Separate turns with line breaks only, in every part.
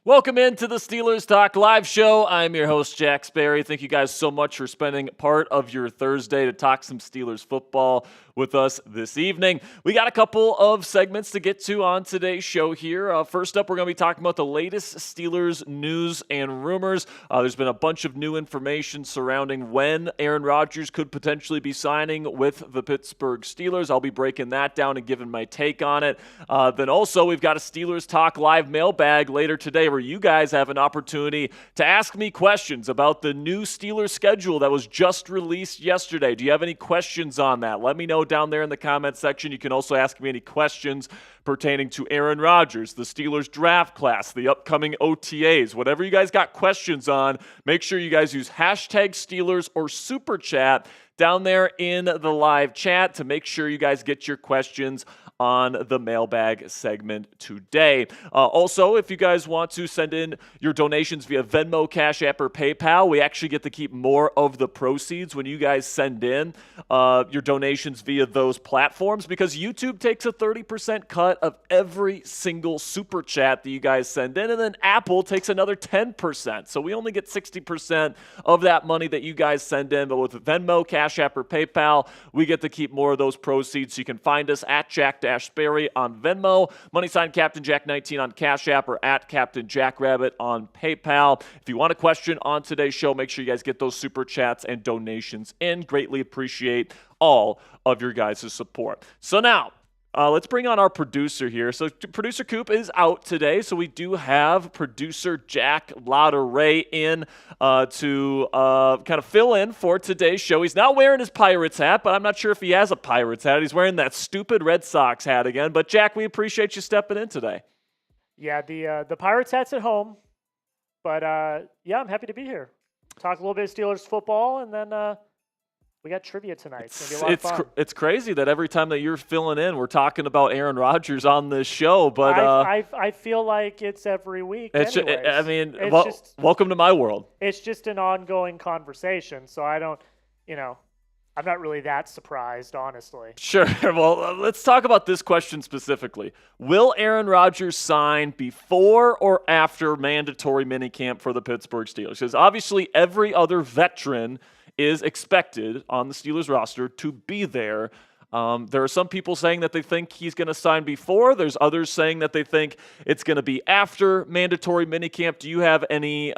Welcome into the Steelers Talk Live Show. I'm your host, Jack Sperry. Thank you guys so much for spending part of your Thursday to talk some Steelers football with us this evening. We got a couple of segments to get to on today's show here. First up, we're going to be talking about the latest Steelers news and rumors. There's been a bunch of new information surrounding when Aaron Rodgers could potentially be signing with the Pittsburgh Steelers. I'll be breaking that down and giving my take on it. Then also, we've got a Steelers Talk Live mailbag later today where you guys have an opportunity to ask me questions about the new Steelers schedule that was just released yesterday. Do you have any questions on that? Let me know down there in the comment section. You can also ask me any questions pertaining to Aaron Rodgers, the Steelers draft class, the upcoming OTAs, whatever you guys got questions on. Make sure you guys use hashtag Steelers or Super Chat down there in the live chat to make sure you guys get your questions on the mailbag segment today. Also, if you guys want to send in your donations via Venmo, Cashapp, or PayPal, we actually get to keep more of the proceeds when you guys send in your donations via those platforms, because YouTube takes a 30% cut of every single super chat that you guys send in, and then Apple takes another 10%. So we only get 60% of that money that you guys send in, but with Venmo, Cashapp, or PayPal, we get to keep more of those proceeds. So you can find us at Jack-Sperry on Venmo, # Captain Jack 19 on Cash App, or at Captain Jack Rabbit on PayPal. If you want a question on today's show, make sure you guys get those super chats and donations in. Greatly appreciate all of your guys' support. So now, let's bring on our producer here. So producer Coop is out today, so we do have producer Jack Lauderay in to kind of fill in for today's show. He's not wearing his Pirates hat, but I'm not sure if he has a Pirates hat. He's wearing that stupid Red Sox hat again. But Jack, we appreciate you stepping in today.
Yeah, the Pirates hat's at home, but yeah, I'm happy to be here. Talk a little bit of Steelers football, and then we got trivia tonight. It's going to be a lot of fun.
It's crazy that every time that you're filling in, we're talking about Aaron Rodgers on this show. But
I feel like it's every week.
Welcome to my world.
It's just an ongoing conversation, so I don't, I'm not really that surprised, honestly.
Sure. Well, let's talk about this question specifically. Will Aaron Rodgers sign before or after mandatory minicamp for the Pittsburgh Steelers? Because obviously every other veteran is expected on the Steelers roster to be there. There are some people saying that they think he's going to sign before. There's others saying that they think it's going to be after mandatory minicamp. Do you have any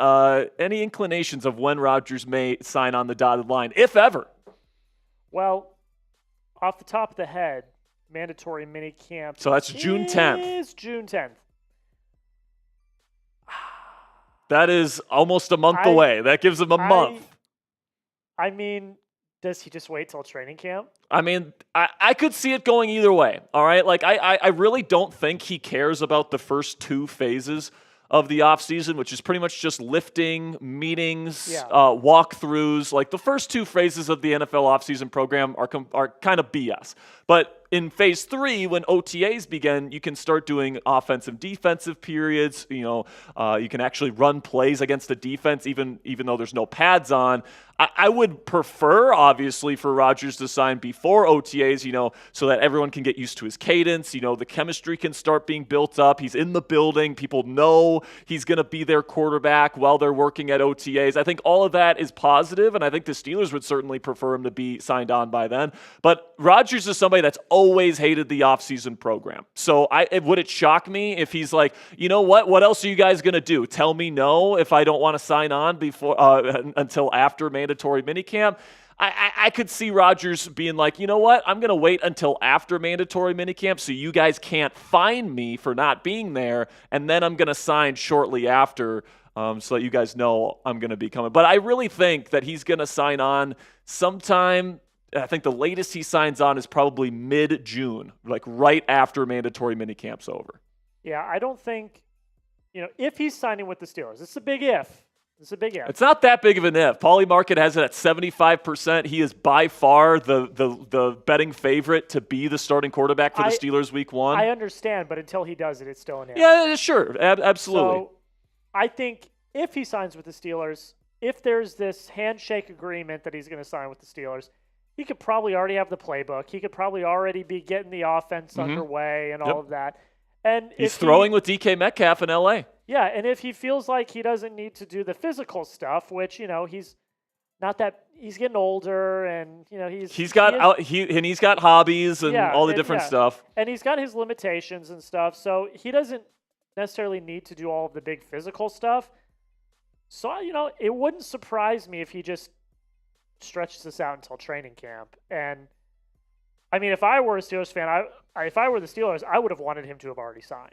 inclinations of when Rodgers may sign on the dotted line, if ever?
Well, off the top of the head, mandatory minicamp.
So that's June 10th.
Is June 10th.
That is almost a month away. That gives him a month.
I mean, does he just wait till training camp?
I mean, I could see it going either way, all right? Like, I really don't think he cares about the first two phases of the offseason, which is pretty much just lifting, meetings, walkthroughs. Like, the first two phases of the NFL offseason program are kind of BS. But in phase 3, when OTAs begin, you can start doing offensive, defensive periods. You can actually run plays against the defense, even though there's no pads on. I would prefer, obviously, for Rodgers to sign before OTAs, so that everyone can get used to his cadence. The chemistry can start being built up. He's in the building. People know he's going to be their quarterback while they're working at OTAs. I think all of that is positive, and I think the Steelers would certainly prefer him to be signed on by then. But Rodgers is somebody that's always hated the offseason program. So would it shock me if he's like, you know what? What else are you guys going to do? Tell me no if I don't want to sign on before until after mandatory minicamp? I could see Rodgers being like, you know what? I'm going to wait until after mandatory minicamp so you guys can't fine me for not being there, and then I'm going to sign shortly after so that you guys know I'm going to be coming. But I really think that he's going to sign on sometime. I think the latest he signs on is probably mid-June, like right after mandatory minicamp's over.
Yeah, I don't think if he's signing with the Steelers, it's a big if. It's a big if.
It's not that big of an if. Paulie Market has it at 75%. He is by far the betting favorite to be the starting quarterback for the Steelers week 1.
I understand, but until he does it, it's still an if.
Yeah, sure. Absolutely.
So I think if he signs with the Steelers, if there's this handshake agreement that he's going to sign with the Steelers, he could probably already have the playbook. He could probably already be getting the offense underway and all of that. And
he's throwing with DK Metcalf in LA.
Yeah, and if he feels like he doesn't need to do the physical stuff, which he's not that he's getting older, and he's got
hobbies and all the different stuff,
and he's got his limitations and stuff. So he doesn't necessarily need to do all of the big physical stuff. So it wouldn't surprise me if he just stretches this out until training camp. And I mean, if I were a Steelers fan, if I were the Steelers, I would have wanted him to have already signed.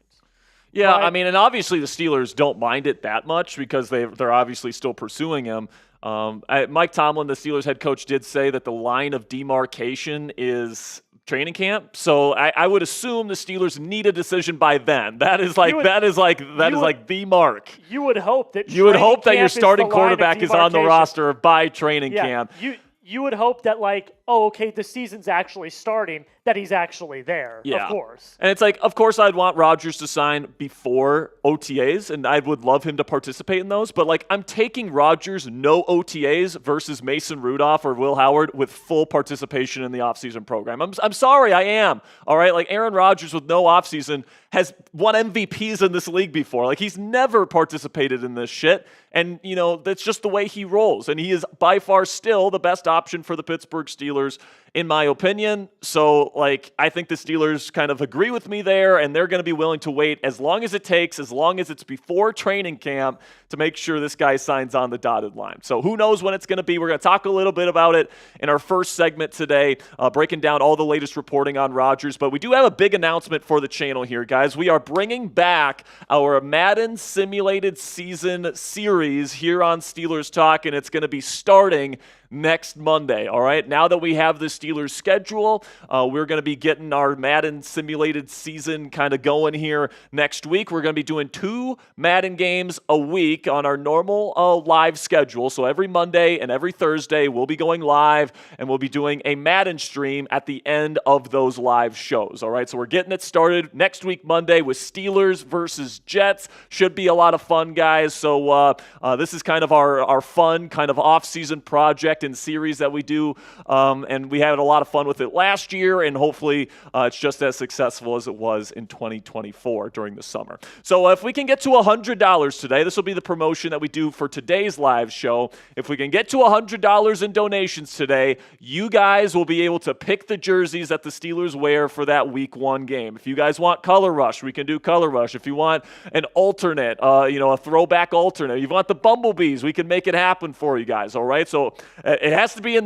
Yeah, I mean, and obviously the Steelers don't mind it that much because they're obviously still pursuing him. Mike Tomlin, the Steelers head coach, did say that the line of demarcation is training camp. So I would assume the Steelers need a decision by then. That is like the mark.
You would hope that
your starting quarterback is on the roster by training camp.
You would hope that the season's actually starting, that he's actually there, of course.
And it's of course I'd want Rodgers to sign before OTAs, and I would love him to participate in those. But I'm taking Rodgers no OTAs versus Mason Rudolph or Will Howard with full participation in the offseason program. I'm sorry, I am. All right, Aaron Rodgers with no offseason has won MVPs in this league before. He's never participated in this shit. And, that's just the way he rolls. And he is by far still the best option for the Pittsburgh Steelers, in my opinion. So, I think the Steelers kind of agree with me there, and they're going to be willing to wait as long as it takes, as long as it's before training camp, to make sure this guy signs on the dotted line. So who knows when it's going to be. We're going to talk a little bit about it in our first segment today, breaking down all the latest reporting on Rodgers. But we do have a big announcement for the channel here, guys. We are bringing back our Madden Simulated Season series here on Steelers Talk, and it's going to be starting next Monday, all right? Now that we have the Steelers schedule, we're going to be getting our Madden Simulated Season kind of going here next week. We're going to be doing 2 Madden games a week on our normal live schedule. So every Monday and every Thursday, we'll be going live, and we'll be doing a Madden stream at the end of those live shows, all right? So we're getting it started next week, Monday, with Steelers versus Jets. Should be a lot of fun, guys. So this is kind of our fun kind of off-season project and series that we do, and we had a lot of fun with it last year, and hopefully it's just as successful as it was in 2024 during the summer. So if we can get to $100 today, this will be the promotion that we do for today's live show. If we can get to $100 in donations today, you guys will be able to pick the jerseys that the Steelers wear for that week 1 game. If you guys want Color Rush, we can do Color Rush. If you want an alternate, a throwback alternate, you want the Bumblebees, we can make it happen for you guys, all right? So it has to be in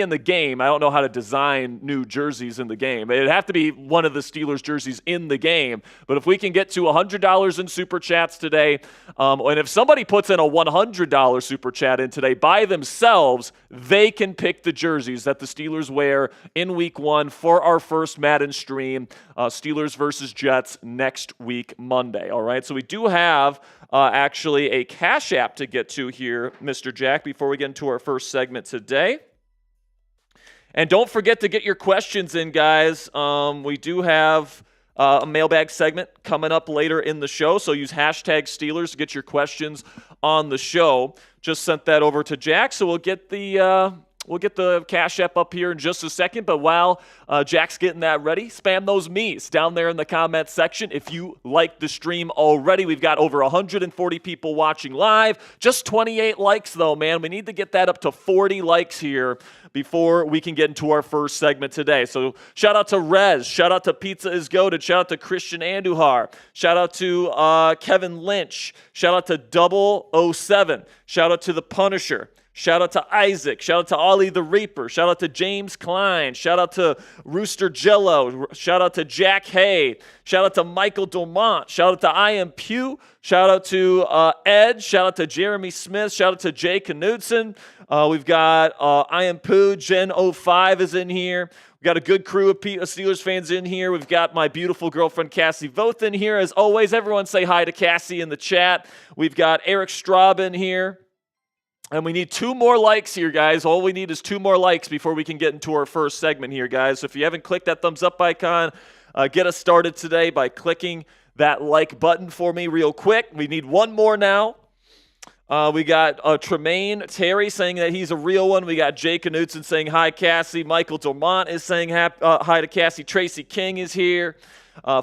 the game. I don't know how to design new jerseys in the game. It'd have to be one of the Steelers jerseys in the game. But if we can get to $100 in super chats today, and if somebody puts in a $100 super chat in today by themselves, they can pick the jerseys that the Steelers wear in week 1 for our first Madden stream, Steelers versus Jets next week, Monday. All right, so we do have actually a Cashapp to get to here, Mr. Jack, before we get into our first segment today. And don't forget to get your questions in, guys. We do have a mailbag segment coming up later in the show, so use hashtag Steelers to get your questions on the show. Just sent that over to Jack, so we'll get the Cash App up here in just a second, but while Jack's getting that ready, spam those me's down there in the comment section. If you like the stream already, we've got over 140 people watching live. Just 28 likes, though, man. We need to get that up to 40 likes here before we can get into our first segment today. So shout out to Rez. Shout out to Pizza is Goated. Shout out to Christian Andujar. Shout out to Kevin Lynch. Shout out to 007. Shout out to The Punisher. Shout out to Isaac. Shout out to Ollie the Reaper. Shout out to James Klein. Shout out to Rooster Jello. Shout out to Jack Hay. Shout out to Michael Dormont. Shout out to I Am Pugh. Shout out to Ed. Shout out to Jeremy Smith. Shout out to Jay Knudsen. We've got I Am Pooh. Gen 05 is in here. We've got a good crew of Steelers fans in here. We've got my beautiful girlfriend Cassie Voth in here. As always, everyone say hi to Cassie in the chat. We've got Eric Straub in here. And we need 2 more likes here, guys. All we need is 2 more likes before we can get into our first segment here, guys. So if you haven't clicked that thumbs up icon, get us started today by clicking that like button for me real quick. We need 1 more now. We got Tremaine Terry saying that he's a real one. We got Jake Knudsen saying hi, Cassie. Michael Dormont is saying hi to Cassie. Tracy King is here.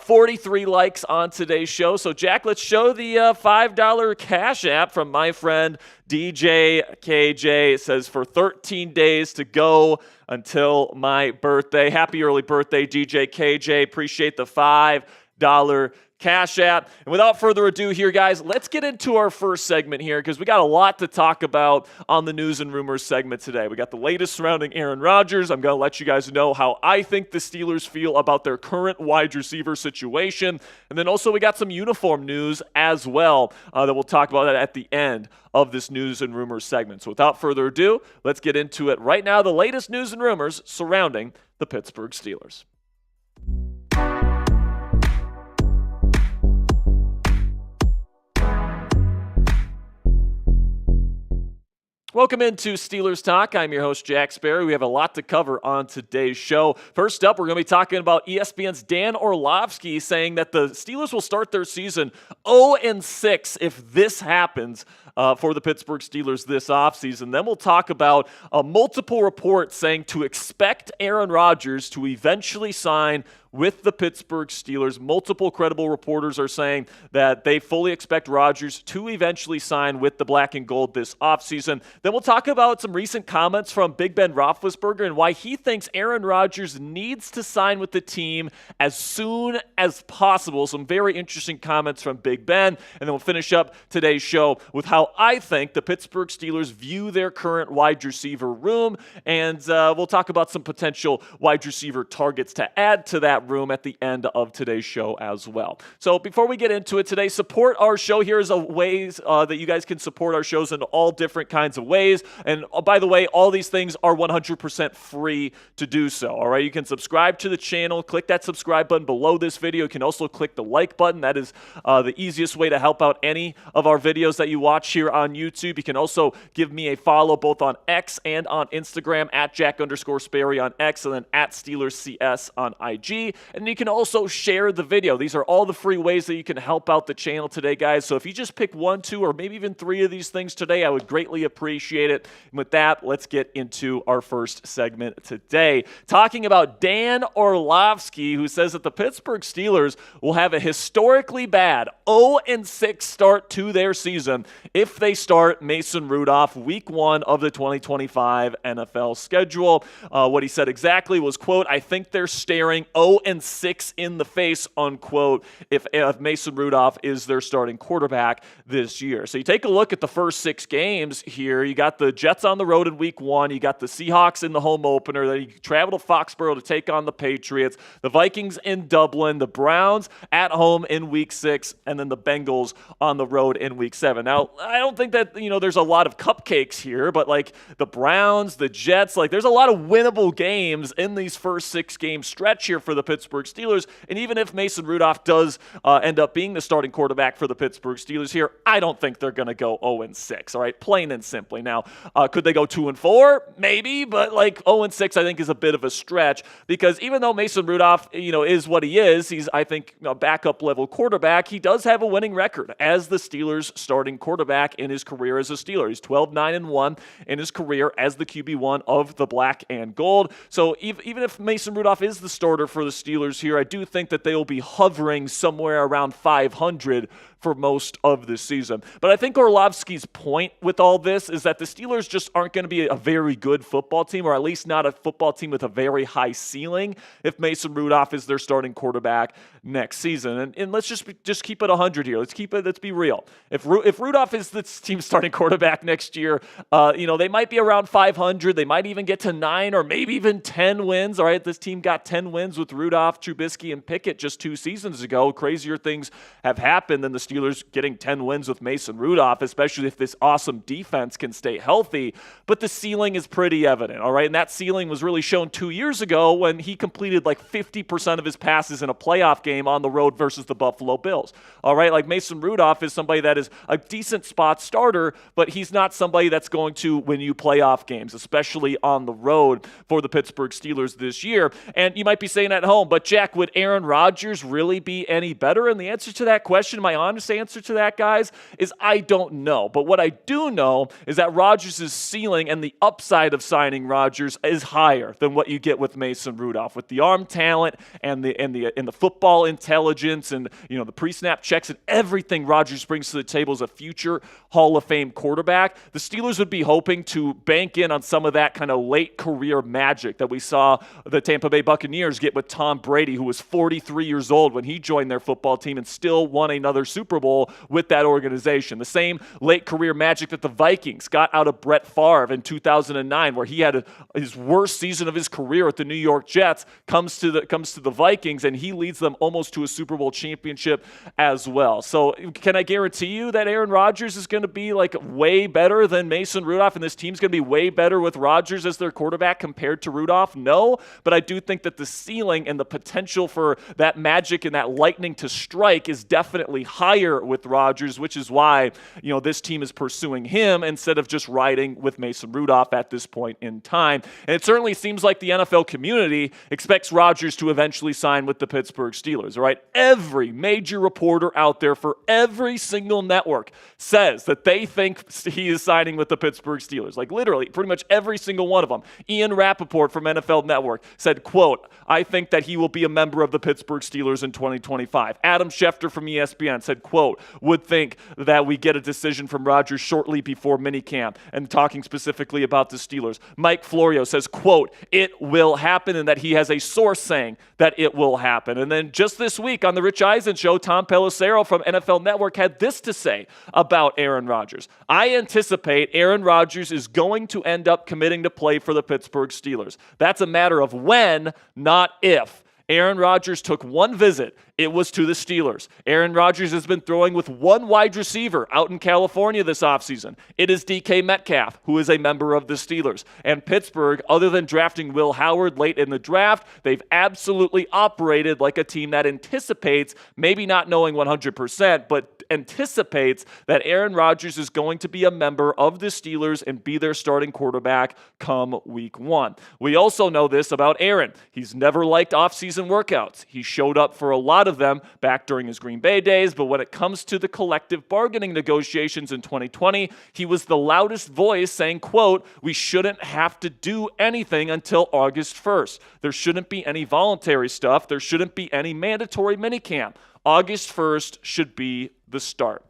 43 likes on today's show. So, Jack, let's show the $5 Cash App from my friend DJ KJ. It says, for 13 days to go until my birthday. Happy early birthday, DJ KJ. Appreciate the $5 Cash App. And without further ado here, guys, let's get into our first segment here because we got a lot to talk about on the news and rumors segment today. We got the latest surrounding Aaron Rodgers. I'm going to let you guys know how I think the Steelers feel about their current wide receiver situation. And then also we got some uniform news as well that we'll talk about at the end of this news and rumors segment. So without further ado, let's get into it right now. The latest news and rumors surrounding the Pittsburgh Steelers. Welcome into Steelers Talk. I'm your host, Jack Sperry. We have a lot to cover on today's show. First up, we're going to be talking about ESPN's Dan Orlovsky saying that the Steelers will start their season 0-6 if this happens for the Pittsburgh Steelers this offseason. Then we'll talk about multiple reports saying to expect Aaron Rodgers to eventually sign with the Pittsburgh Steelers. Multiple credible reporters are saying that they fully expect Rodgers to eventually sign with the black and gold this offseason. Then we'll talk about some recent comments from Big Ben Roethlisberger and why he thinks Aaron Rodgers needs to sign with the team as soon as possible. Some very interesting comments from Big Ben. And then we'll finish up today's show with how I think the Pittsburgh Steelers view their current wide receiver room. And we'll talk about some potential wide receiver targets to add to that room at the end of today's show as well. So before we get into it today, support our show. Here's a ways that you guys can support our shows in all different kinds of ways. And by the way, all these things are 100% free to do so. All right, you can subscribe to the channel. Click that subscribe button below this video. You can also click the like button. That is the easiest way to help out any of our videos that you watch here on YouTube. You can also give me a follow both on X and on Instagram at Jack_Sperry on X and then at SteelersCS on IG. And you can also share the video. These are all the free ways that you can help out the channel today, guys. So if you just pick 1, 2, or maybe even 3 of these things today, I would greatly appreciate it. And with that, let's get into our first segment today. Talking about Dan Orlovsky, who says that the Pittsburgh Steelers will have a historically bad 0-6 start to their season if they start Mason Rudolph week 1 of the 2025 NFL schedule. What he said exactly was, quote, I think they're staring 0-6 in the face, unquote, if Mason Rudolph is their starting quarterback this year. So you take a look at the first 6 games here. You got the Jets on the road in week 1. You got the Seahawks in the home opener. Then you travel to Foxborough to take on the Patriots. The Vikings in Dublin. The Browns at home in week 6. And then the Bengals on the road in week 7. Now, I don't think that, there's a lot of cupcakes here, but like the Browns, the Jets, like there's a lot of winnable games in these first 6 game stretch here for the Pittsburgh Steelers. And even if Mason Rudolph does end up being the starting quarterback for the Pittsburgh Steelers here, I don't think they're going to go 0-6, all right? Plain and simply. Now, could they go 2-4? Maybe, but like 0-6 I think is a bit of a stretch because even though Mason Rudolph, is what he is, he's, I think, a backup level quarterback, he does have a winning record as the Steelers starting quarterback in his career as a Steeler. He's 12-9-1 in his career as the QB1 of the black and gold. So even if Mason Rudolph is the starter for the Steelers here, I do think that they will be hovering somewhere around 500 for most of this season. But I think Orlovsky's point with all this is that the Steelers just aren't going to be a very good football team, or at least not a football team with a very high ceiling if Mason Rudolph is their starting quarterback next season. And let's just keep it 100 here. Let's be real. If Rudolph is the team's starting quarterback next year, they might be around 500. They might even get to 9 or maybe even 10 wins. All right, this team got 10 wins with Rudolph, Trubisky, and Pickett just 2 seasons ago. Crazier things have happened than the Steelers getting 10 wins with Mason Rudolph, especially if this awesome defense can stay healthy. But the ceiling is pretty evident, all right? And that ceiling was really shown 2 years ago when he completed like 50% of his passes in a playoff game on the road versus the Buffalo Bills, all right? Like Mason Rudolph is somebody that is a decent spot starter, but he's not somebody that's going to win you playoff games, especially on the road for the Pittsburgh Steelers this year. And you might be saying at home, but Jack, would Aaron Rodgers really be any better? And the answer to that question, my honest answer to that, guys, is I don't know. But what I do know is that Rodgers' ceiling and the upside of signing Rodgers is higher than what you get with Mason Rudolph. With the arm talent and the football intelligence and the pre-snap checks and everything Rodgers brings to the table as a future Hall of Fame quarterback, the Steelers would be hoping to bank in on some of that kind of late career magic that we saw the Tampa Bay Buccaneers get with Tom Brady, who was 43 years old when he joined their football team and still won another Super Bowl with that organization. The same late career magic that the Vikings got out of Brett Favre in 2009, where he had his worst season of his career at the New York Jets, comes to the Vikings, and he leads them almost to a Super Bowl championship as well. So can I guarantee you that Aaron Rodgers is going to be like way better than Mason Rudolph, and this team's going to be way better with Rodgers as their quarterback compared to Rudolph? No, but I do think that the ceiling and the potential for that magic and that lightning to strike is definitely higher with Rodgers, which is why this team is pursuing him instead of just riding with Mason Rudolph at this point in time. And it certainly seems like the NFL community expects Rodgers to eventually sign with the Pittsburgh Steelers, all right? Every major reporter out there for every single network says that they think he is signing with the Pittsburgh Steelers. Like literally, pretty much every single one of them. Ian Rappaport from NFL Network said, quote, "I think that he will be a member of the Pittsburgh Steelers in 2025. Adam Schefter from ESPN said, quote, "Would think that we get a decision from Rodgers shortly before minicamp," and talking specifically about the Steelers. Mike Florio says, quote, "It will happen," and that he has a source saying that it will happen. And then just this week on the Rich Eisen show, Tom Pelissero from NFL Network had this to say about Aaron Rodgers. "I anticipate Aaron Rodgers is going to end up committing to play for the Pittsburgh Steelers. That's a matter of when, not if. Aaron Rodgers took one visit. It was to the Steelers. Aaron Rodgers has been throwing with one wide receiver out in California this offseason. It is DK Metcalf, who is a member of the Steelers. And Pittsburgh, other than drafting Will Howard late in the draft, they've absolutely operated like a team that anticipates, maybe not knowing 100%, but anticipates that Aaron Rodgers is going to be a member of the Steelers and be their starting quarterback come week 1. We also know this about Aaron. He's never liked offseason workouts. He showed up for a lot of them back during his Green Bay days, but when it comes to the collective bargaining negotiations in 2020, he was the loudest voice saying, quote, "We shouldn't have to do anything until August 1st. There shouldn't be any voluntary stuff. There shouldn't be any mandatory minicamp. August 1st should be the start."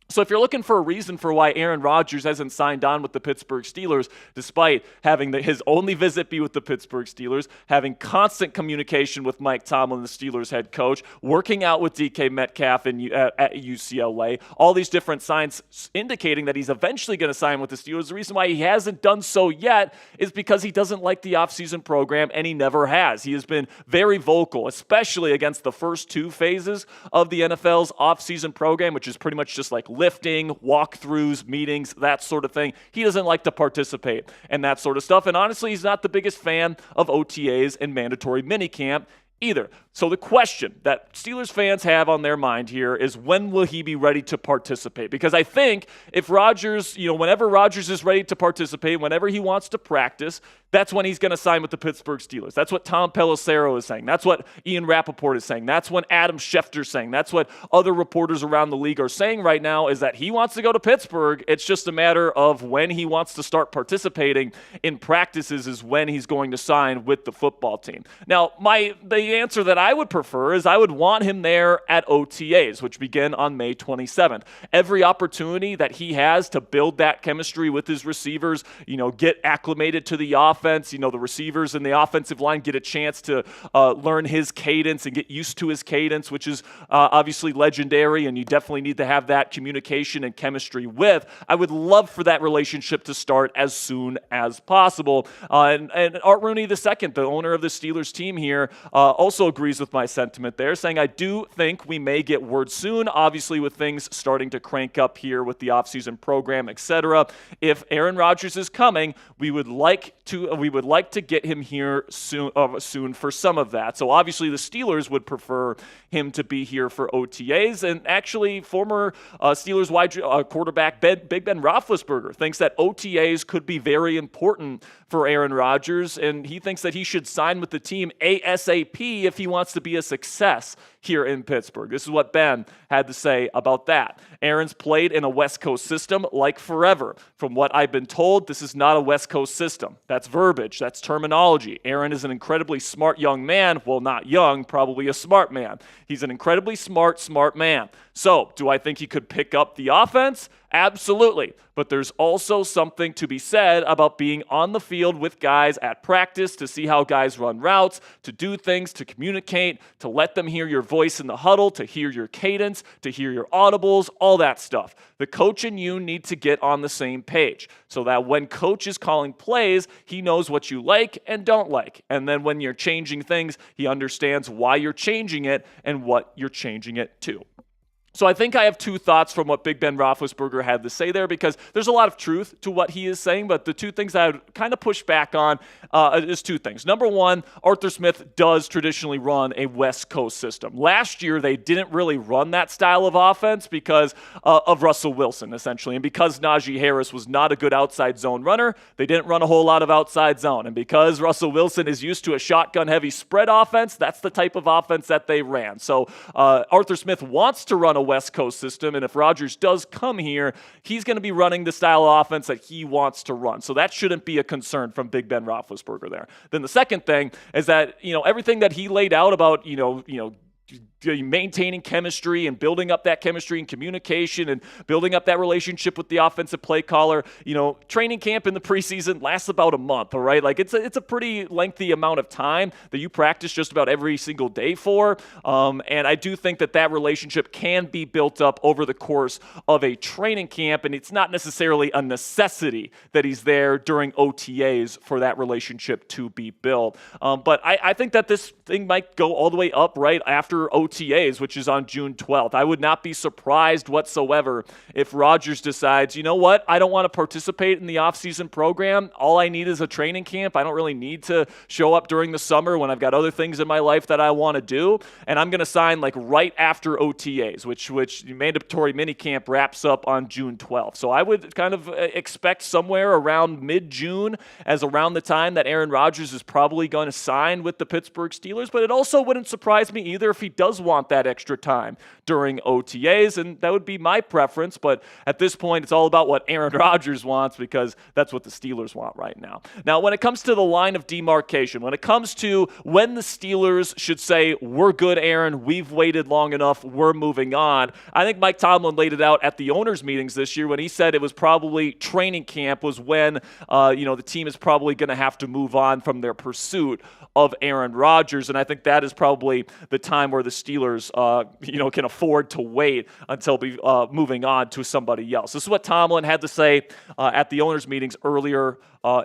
So if you're looking for a reason for why Aaron Rodgers hasn't signed on with the Pittsburgh Steelers, despite having his only visit be with the Pittsburgh Steelers, having constant communication with Mike Tomlin, the Steelers head coach, working out with DK Metcalf at UCLA, all these different signs indicating that he's eventually going to sign with the Steelers, the reason why he hasn't done so yet is because he doesn't like the offseason program, and he never has. He has been very vocal, especially against the first 2 phases of the NFL's offseason program, which is pretty much just like lifting, walkthroughs, meetings, that sort of thing. He doesn't like to participate in that sort of stuff. And honestly, he's not the biggest fan of OTAs and mandatory minicamp either. So the question that Steelers fans have on their mind here is, when will he be ready to participate? Because I think if Rodgers, whenever Rodgers is ready to participate, whenever he wants to practice, that's when he's going to sign with the Pittsburgh Steelers. That's what Tom Pelissero is saying. That's what Ian Rappaport is saying. That's what Adam Schefter is saying. That's what other reporters around the league are saying right now, is that he wants to go to Pittsburgh. It's just a matter of when he wants to start participating in practices is when he's going to sign with the football team. Now, the the answer that I would prefer is I would want him there at OTAs, which begin on May 27th. Every opportunity that he has to build that chemistry with his receivers, get acclimated to the offense, the receivers and the offensive line get a chance to learn his cadence and get used to his cadence, which is obviously legendary, and you definitely need to have that communication and chemistry with. I would love for that relationship to start as soon as possible. And Art Rooney II, the owner of the Steelers team here, also agrees with my sentiment there, saying, I do think we may get word soon, obviously with things starting to crank up here with the offseason program, etc. If Aaron Rodgers is coming, we would like to get him here soon for some of that. So obviously the Steelers would prefer him to be here for OTAs, and actually former Steelers quarterback Big Ben Roethlisberger thinks that OTAs could be very important for Aaron Rodgers, and he thinks that he should sign with the team ASAP if he wants to be a success here in Pittsburgh. This is what Ben had to say about that. Aaron's played in a West Coast system like forever. From what I've been told, this is not a West Coast system. That's verbiage. That's terminology. Aaron is an incredibly smart young man. Well, not young, probably a smart man. He's an incredibly smart man. So, do I think he could pick up the offense? Absolutely. But there's also something to be said about being on the field with guys at practice to see how guys run routes, to do things, to communicate, to let them hear your voice in the huddle, to hear your cadence, to hear your audibles, all that stuff. The coach and you need to get on the same page so that when coach is calling plays, he knows what you like and don't like. And then when you're changing things, he understands why you're changing it and what you're changing it to. So I think I have two thoughts from what Big Ben Roethlisberger had to say there, because there's a lot of truth to what he is saying, but the two things I would kind of push back on is two things. Number one, Arthur Smith does traditionally run a West Coast system. Last year, they didn't really run that style of offense because of Russell Wilson, essentially, and because Najee Harris was not a good outside zone runner, they didn't run a whole lot of outside zone, and because Russell Wilson is used to a shotgun-heavy spread offense, that's the type of offense that they ran. So Arthur Smith wants to run a West Coast system, and if Rodgers does come here, he's going to be running the style of offense that he wants to run. So that shouldn't be a concern from Big Ben Roethlisberger there. Then the second thing is that, everything that he laid out about, maintaining chemistry and building up that chemistry and communication and building up that relationship with the offensive play caller. Training camp in the preseason lasts about a month, all right? Like it's a pretty lengthy amount of time that you practice just about every single day for. And I do think that relationship can be built up over the course of a training camp, and it's not necessarily a necessity that he's there during OTAs for that relationship to be built. But I think that this thing might go all the way up right after OTAs, which is on June 12th. I would not be surprised whatsoever if Rodgers decides, you know what, I don't want to participate in the offseason program. All I need is a training camp. I don't really need to show up during the summer when I've got other things in my life that I want to do. And I'm going to sign like right after OTAs, which mandatory minicamp wraps up on June 12th. So I would kind of expect somewhere around mid-June as around the time that Aaron Rodgers is probably going to sign with the Pittsburgh Steelers. But it also wouldn't surprise me either if he does want that extra time during OTAs, and that would be my preference. But at this point, it's all about what Aaron Rodgers wants, because that's what the Steelers want right now. Now, when it comes to the line of demarcation, when it comes to when the Steelers should say, we're good, Aaron, we've waited long enough, we're moving on, I think Mike Tomlin laid it out at the owners' meetings this year when he said it was probably training camp was when the team is probably going to have to move on from their pursuit of Aaron Rodgers, and I think that is probably the time where the Steelers, can afford to wait until moving on to somebody else. This is what Tomlin had to say at the owners' meetings earlier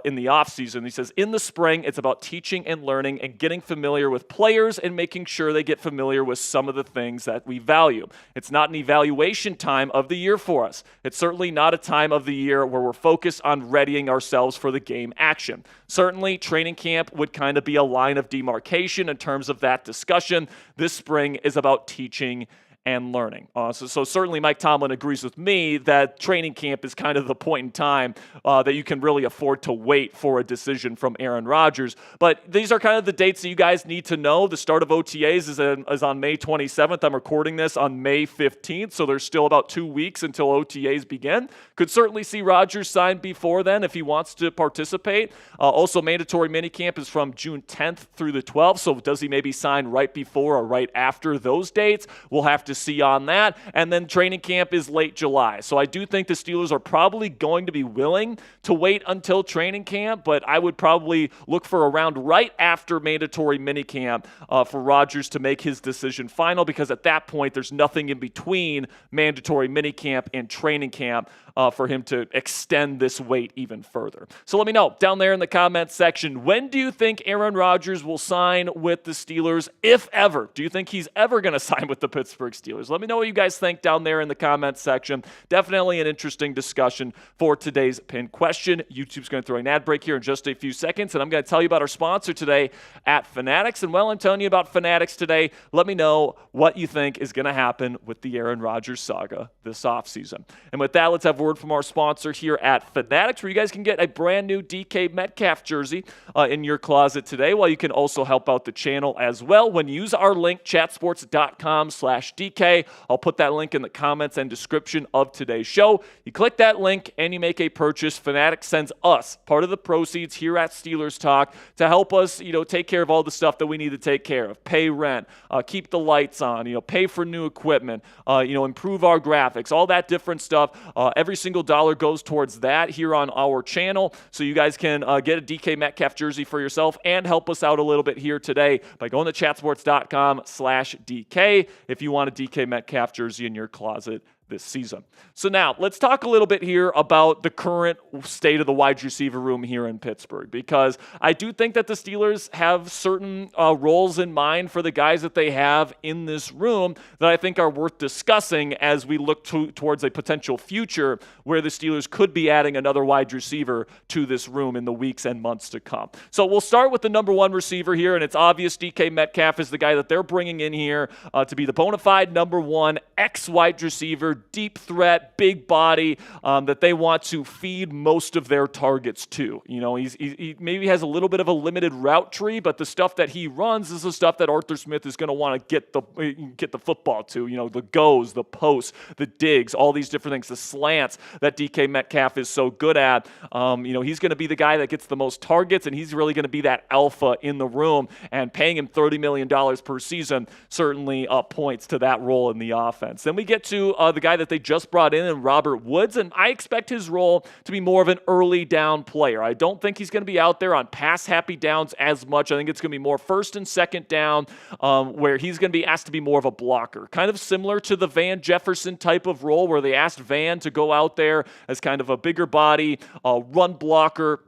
in the offseason. He says, in the spring, it's about teaching and learning and getting familiar with players and making sure they get familiar with some of the things that we value. It's not an evaluation time of the year for us. It's certainly not a time of the year where we're focused on readying ourselves for the game action. Certainly, training camp would kind of be a line of demarcation in terms of that discussion. This spring is about teaching and learning. So certainly Mike Tomlin agrees with me that training camp is kind of the point in time that you can really afford to wait for a decision from Aaron Rodgers. But these are kind of the dates that you guys need to know. The start of OTAs is on May 27th. I'm recording this on May 15th, so there's still about 2 weeks until OTAs begin. Could certainly see Rodgers sign before then if he wants to participate. Also, mandatory minicamp is from June 10th through the 12th, so does he maybe sign right before or right after those dates? We'll have to see on that. And then training camp is late July. So I do think the Steelers are probably going to be willing to wait until training camp, but I would probably look for around right after mandatory minicamp for Rodgers to make his decision final, because at that point there's nothing in between mandatory minicamp and training camp for him to extend this wait even further. So let me know down there in the comments section, when do you think Aaron Rodgers will sign with the Steelers, if ever? Do you think he's ever going to sign with the Pittsburgh Steelers? Let me know what you guys think down there in the comments section. Definitely an interesting discussion for today's pinned question. YouTube's going to throw an ad break here in just a few seconds, and I'm going to tell you about our sponsor today at Fanatics. And while I'm telling you about Fanatics today, let me know what you think is going to happen with the Aaron Rodgers saga this offseason. And with that, let's have a word from our sponsor here at Fanatics, where you guys can get a brand new DK Metcalf jersey in your closet today, while you can also help out the channel as well when you use our link, chatsports.com/DK. I'll put that link in the comments and description of today's show. You click that link and you make a purchase. Fanatics sends us part of the proceeds here at Steelers Talk to help us, take care of all the stuff that we need to take care of. Pay rent, keep the lights on, pay for new equipment, improve our graphics, all that different stuff. Every single dollar goes towards that here on our channel. So you guys can get a DK Metcalf jersey for yourself and help us out a little bit here today by going to chatsports.com/DK if you want a DK Metcalf jersey in your closet this season. So now let's talk a little bit here about the current state of the wide receiver room here in Pittsburgh, because I do think that the Steelers have certain roles in mind for the guys that they have in this room that I think are worth discussing as we look towards a potential future where the Steelers could be adding another wide receiver to this room in the weeks and months to come. So we'll start with the number one receiver here, and it's obvious DK Metcalf is the guy that they're bringing in here to be the bona fide number one ex-wide receiver, deep threat, big body that they want to feed most of their targets to. He maybe has a little bit of a limited route tree, but the stuff that he runs is the stuff that Arthur Smith is going to want to get the football to. The goes, the posts, the digs, all these different things, the slants that DK Metcalf is so good at. He's going to be the guy that gets the most targets, and he's really going to be that alpha in the room. And paying him $30 million per season certainly points to that role in the offense. Then we get to the guy that they just brought in Robert Woods, and I expect his role to be more of an early down player. I don't think he's going to be out there on pass-happy downs as much. I think it's going to be more first and second down, where he's going to be asked to be more of a blocker, kind of similar to the Van Jefferson type of role, where they asked Van to go out there as kind of a bigger body, run blocker,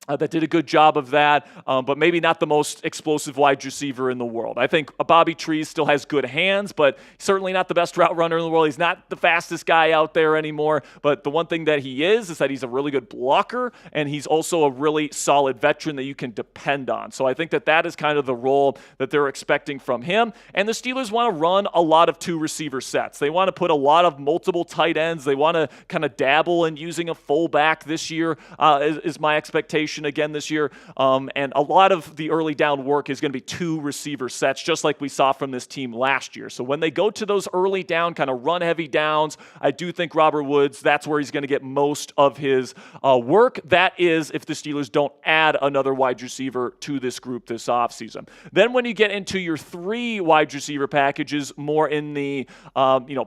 that did a good job of that, but maybe not the most explosive wide receiver in the world. I think Bobby Trees still has good hands, but certainly not the best route runner in the world. He's not the fastest guy out there anymore, but the one thing that he is that he's a really good blocker, and he's also a really solid veteran that you can depend on. So I think that is kind of the role that they're expecting from him. And the Steelers want to run a lot of two receiver sets. They want to put a lot of multiple tight ends. They want to kind of dabble in using a fullback this year, is my expectation again this year. And a lot of the early down work is going to be two receiver sets, just like we saw from this team last year. So when they go to those early down, kind of run heavy downs, I do think Robert Woods, that's where he's going to get most of his work. That is if the Steelers don't add another wide receiver to this group this offseason. Then when you get into your three wide receiver packages, more in the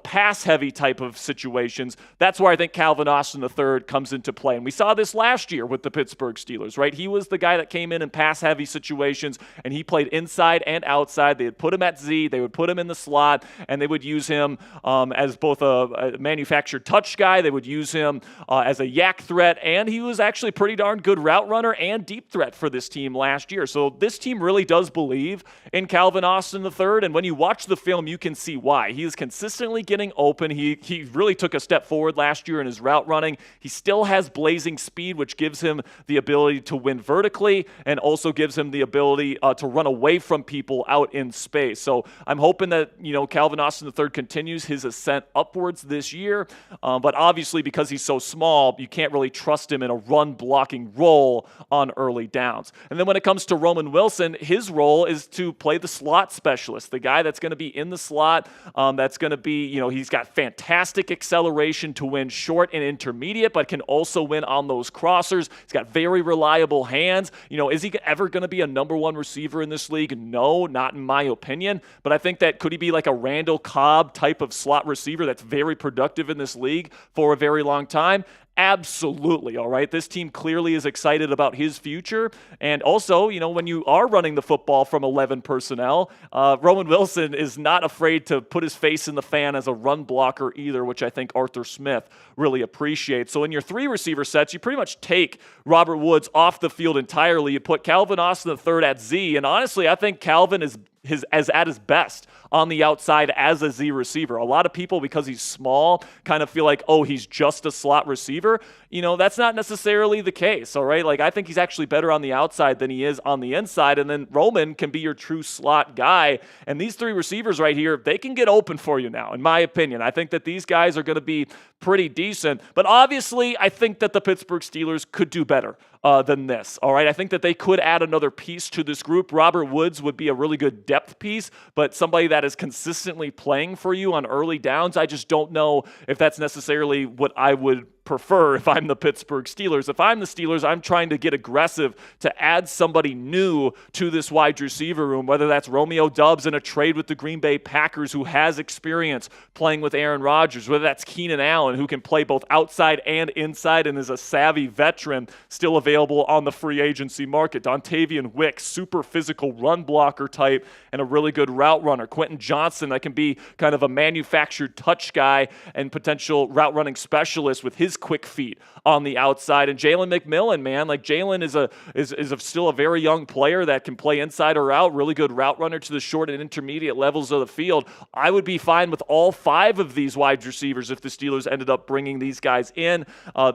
pass heavy type of situations, that's where I think Calvin Austin III comes into play. And we saw this last year with the Pittsburgh Steelers. Right? He was the guy that came in pass-heavy situations, and he played inside and outside. They would put him at Z, they would put him in the slot, and they would use him as both a manufactured touch guy. They would use him as a yak threat, and he was actually a pretty darn good route runner and deep threat for this team last year. So this team really does believe in Calvin Austin III, and when you watch the film, you can see why. He is consistently getting open. He really took a step forward last year in his route running. He still has blazing speed, which gives him the ability ability to win vertically and also gives him the ability to run away from people out in space. So I'm hoping that, Calvin Austin III continues his ascent upwards this year. But obviously, because he's so small, you can't really trust him in a run blocking role on early downs. And then when it comes to Roman Wilson, his role is to play the slot specialist, the guy that's going to be in the slot, that's going to be, he's got fantastic acceleration to win short and intermediate, but can also win on those crossers. He's got very reliable hands. Is he ever going to be a number one receiver in this league? No, not in my opinion. But I think that could he be like a Randall Cobb type of slot receiver that's very productive in this league for a very long time? Absolutely, all right? This team clearly is excited about his future. And also, when you are running the football from 11 personnel, Roman Wilson is not afraid to put his face in the fan as a run blocker either, which I think Arthur Smith really appreciates. So in your 3 receiver sets, you pretty much take Robert Woods off the field entirely. You put Calvin Austin III at Z, and honestly, I think Calvin is at his best on the outside as a Z receiver. A lot of people, because he's small, kind of feel like, oh, he's just a slot receiver. That's not necessarily the case, all right? Like, I think he's actually better on the outside than he is on the inside, and then Roman can be your true slot guy. And these 3 receivers right here, they can get open for you now, in my opinion. I think that these guys are going to be pretty decent, but obviously, I think that the Pittsburgh Steelers could do better than this, all right? I think that they could add another piece to this group. Robert Woods would be a really good depth piece, but somebody that is consistently playing for you on early downs, I just don't know if that's necessarily what I would prefer if I'm the Pittsburgh Steelers. If I'm the Steelers, I'm trying to get aggressive to add somebody new to this wide receiver room, whether that's Romeo Doubs in a trade with the Green Bay Packers who has experience playing with Aaron Rodgers, whether that's Keenan Allen who can play both outside and inside and is a savvy veteran still available on the free agency market. Dontavian Wicks, super physical run blocker type and a really good route runner. Quentin Johnson that can be kind of a manufactured touch guy and potential route running specialist with his quick feet on the outside. And Jalen McMillan, man, like Jalen is still a very young player that can play inside or out, really good route runner to the short and intermediate levels of the field. I would be fine with all 5 of these wide receivers if the Steelers ended up bringing these guys in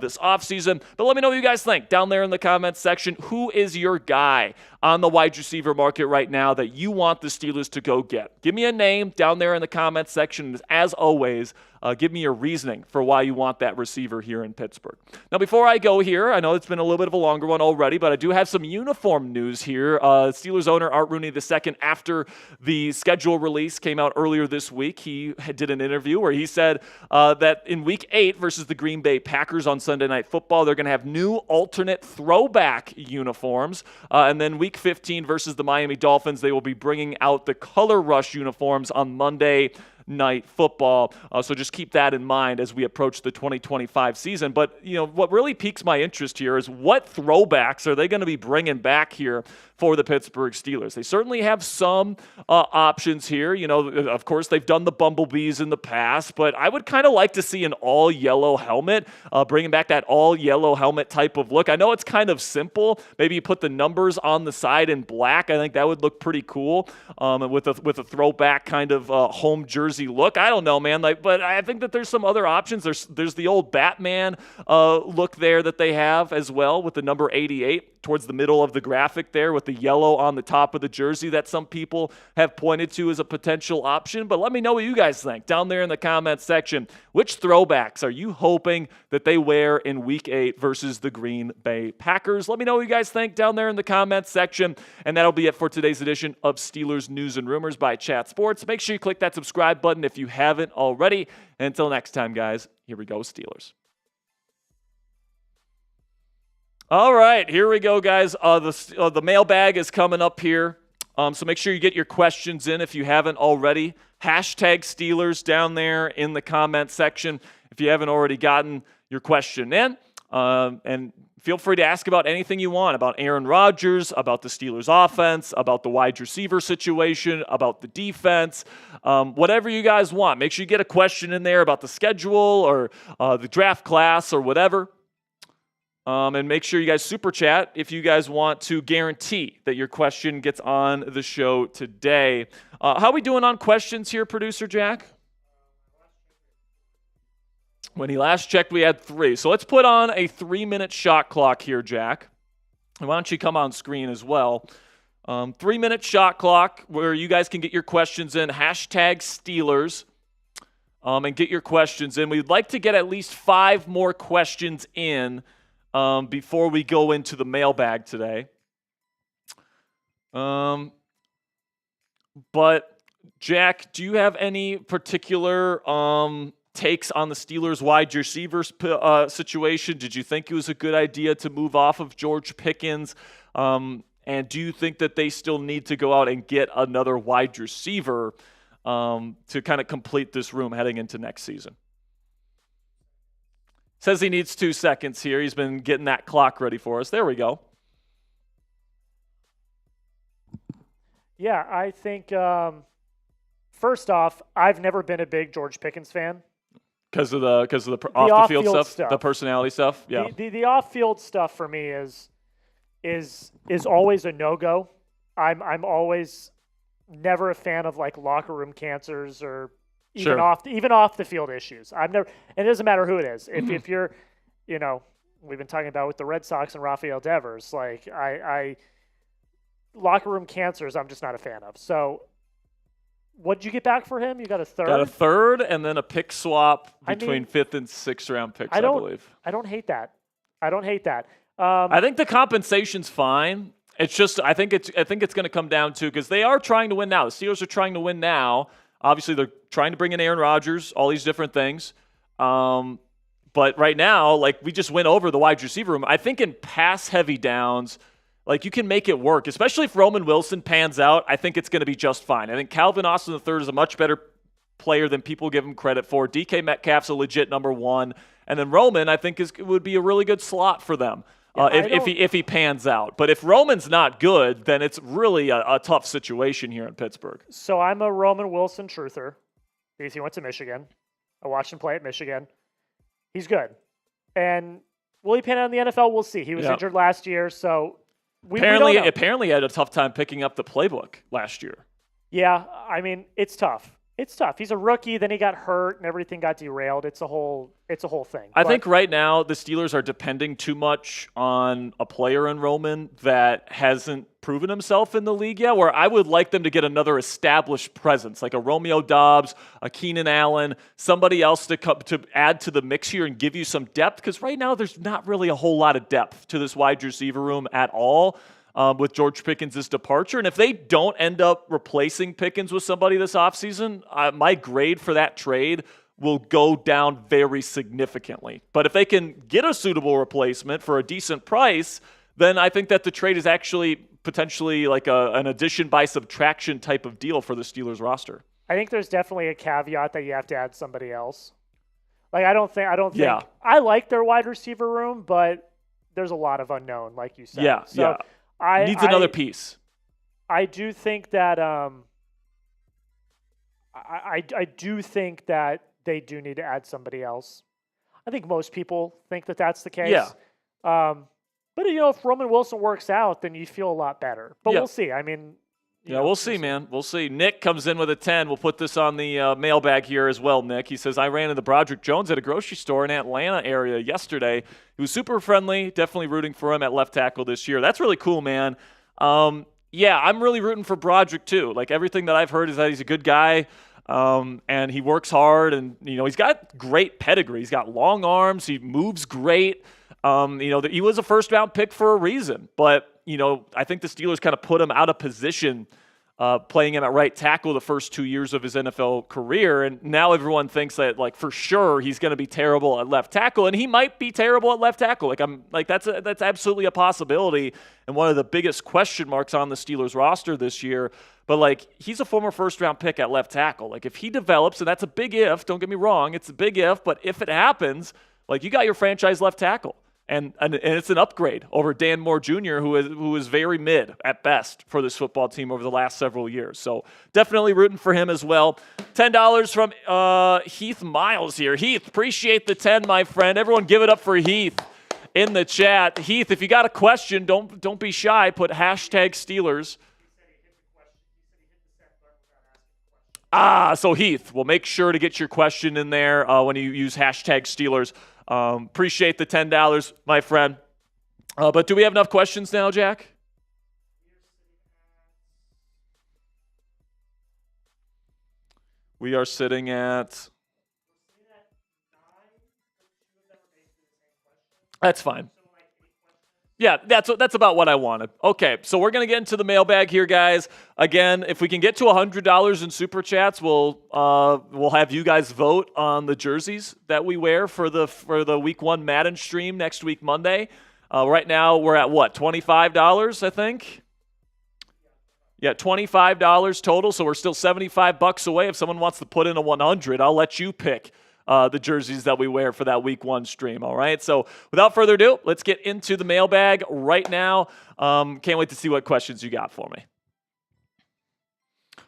this offseason. But let me know what you guys think down there in the comments section. Who is your guy on the wide receiver market right now that you want the Steelers to go get? Give me a name down there in the comments section. As always, give me your reasoning for why you want that receiver here in Pittsburgh. Now, before I go here, I know it's been a little bit of a longer one already, but I do have some uniform news here. Steelers owner Art Rooney II, after the schedule release came out earlier this week, he did an interview where he said that in Week 8 versus the Green Bay Packers on Sunday Night Football, they're going to have new alternate throwback uniforms. And then Week 15 versus the Miami Dolphins, they will be bringing out the Color Rush uniforms on Monday Night Football. So just keep that in mind as we approach the 2025 season. But, what really piques my interest here is what throwbacks are they going to be bringing back here for the Pittsburgh Steelers? They certainly have some options here. Of course, they've done the Bumblebees in the past, but I would kind of like to see an all-yellow helmet, bringing back that all-yellow helmet type of look. I know it's kind of simple. Maybe you put the numbers on the side in black. I think that would look pretty cool with a throwback kind of home jersey look. I don't know, man. But I think that there's some other options. There's the old Batman look there that they have as well with the number 88 towards the middle of the graphic there with the yellow on the top of the jersey that some people have pointed to as a potential option. But let me know what you guys think down there in the comments section. Which throwbacks are you hoping that they wear in Week 8 versus the Green Bay Packers? Let me know what you guys think down there in the comments section. And that'll be it for today's edition of Steelers News and Rumors by Chat Sports. Make sure you click that subscribe button if you haven't already. And until next time, guys, here we go, Steelers. All right, here we go, guys. The mailbag is coming up here. So make sure you get your questions in if you haven't already. Hashtag Steelers down there in the comment section if you haven't already gotten your question in. And feel free to ask about anything you want, about Aaron Rodgers, about the Steelers offense, about the wide receiver situation, about the defense, whatever you guys want. Make sure you get a question in there about the schedule or the draft class or whatever. And make sure you guys super chat if you guys want to guarantee that your question gets on the show today. How are we doing on questions here, Producer Jack? When he last checked, we had 3. So let's put on a 3-minute shot clock here, Jack. Why don't you come on screen as well? 3-minute shot clock where you guys can get your questions in. #Steelers. And get your questions in. We'd like to get at least 5 more questions in before we go into the mailbag today. But, Jack, do you have any particular takes on the Steelers' wide receivers situation? Did you think it was a good idea to move off of George Pickens? And do you think that they still need to go out and get another wide receiver to kind of complete this room heading into next season? Says he needs 2 seconds here. He's been getting that clock ready for us. There we go.
Yeah, I think first off, I've never been a big George Pickens fan.
Because of the off the field stuff, the personality stuff. Yeah.
The off field stuff for me is always a no-go. I'm always never a fan of like locker room cancers or even off the field issues. I've never, and it doesn't matter who it is. If you're, we've been talking about with the Red Sox and Rafael Devers, like I locker room cancers, I'm just not a fan of. So what did you get back for him? You got a third?
Got a third and then a pick swap between 5th and 6th round picks, I believe.
I don't hate that.
I think the compensation's fine. It's just I think it's going to come down to, because they are trying to win now. The Steelers are trying to win now. Obviously, they're trying to bring in Aaron Rodgers, all these different things. But right now, like we just went over the wide receiver room. I think in pass-heavy downs, like you can make it work, especially if Roman Wilson pans out. I think it's going to be just fine. I think Calvin Austin III is a much better player than people give him credit for. DK Metcalf's a legit number 1. And then Roman, I think, would be a really good slot for them. If he pans out. But if Roman's not good, then it's really a tough situation here in Pittsburgh.
So I'm a Roman Wilson truther because he went to Michigan. I watched him play at Michigan. He's good. And will he pan out in the NFL? We'll see. He was injured last year, so we don't know.
Apparently he had a tough time picking up the playbook last year.
Yeah, I mean, it's tough. It's tough. He's a rookie, then he got hurt and everything got derailed. It's a whole thing.
I think right now the Steelers are depending too much on a player in Roman that hasn't proven himself in the league yet, where I would like them to get another established presence, like a Romeo Doubs, a Keenan Allen, somebody else to add to the mix here and give you some depth, because right now there's not really a whole lot of depth to this wide receiver room at all. With George Pickens' departure. And if they don't end up replacing Pickens with somebody this offseason, my grade for that trade will go down very significantly. But if they can get a suitable replacement for a decent price, then I think that the trade is actually potentially like an addition by subtraction type of deal for the Steelers roster.
I think there's definitely a caveat that you have to add somebody else. Like I don't think
Yeah.
I like their wide receiver room, but there's a lot of unknown, like you said.
Yeah,
so
needs another piece.
I do think that I do think that they do need to add somebody else. I think most people think that that's the case.
Yeah.
But if Roman Wilson works out, then you feel a lot better. But we'll see. I mean,
we'll see, man. We'll see. Nick comes in with a 10. We'll put this on the mailbag here as well, Nick. He says, I ran into Broderick Jones at a grocery store in Atlanta area yesterday. He was super friendly, definitely rooting for him at left tackle this year. That's really cool, man. Yeah, I'm really rooting for Broderick too. Like everything that I've heard is that he's a good guy, and he works hard, and he's got great pedigree. He's got long arms. He moves great. He was a first-round pick for a reason, but I think the Steelers kind of put him out of position, playing him at right tackle the first 2 years of his NFL career, and now everyone thinks that for sure he's going to be terrible at left tackle, and he might be terrible at left tackle. That's absolutely a possibility, and one of the biggest question marks on the Steelers roster this year. But he's a former first-round pick at left tackle. If he develops, and that's a big if. Don't get me wrong, it's a big if. But if it happens, you got your franchise left tackle. And it's an upgrade over Dan Moore Jr., who is very mid at best for this football team over the last several years. So definitely rooting for him as well. $10 from Heath Miles here. Heath, appreciate the 10, my friend. Everyone give it up for Heath in the chat. Heath, if you got a question, don't be shy. Put #Steelers. So Heath, we'll make sure to get your question in there when you use #Steelers. Appreciate the $10, my friend. But do we have enough questions now, Jack? We are sitting at... That's fine. Yeah, that's about what I wanted. Okay, so we're going to get into the mailbag here, guys. Again, if we can get to $100 in super chats, we'll have you guys vote on the jerseys that we wear for the Week 1 Madden stream next week, Monday. Right now, we're at what, $25, I think? Yeah, $25 total, so we're still $75 away. If someone wants to put in a 100, I'll let you pick the jerseys that we wear for that Week 1 stream, all right? So without further ado, let's get into the mailbag right now. Can't wait to see what questions you got for me.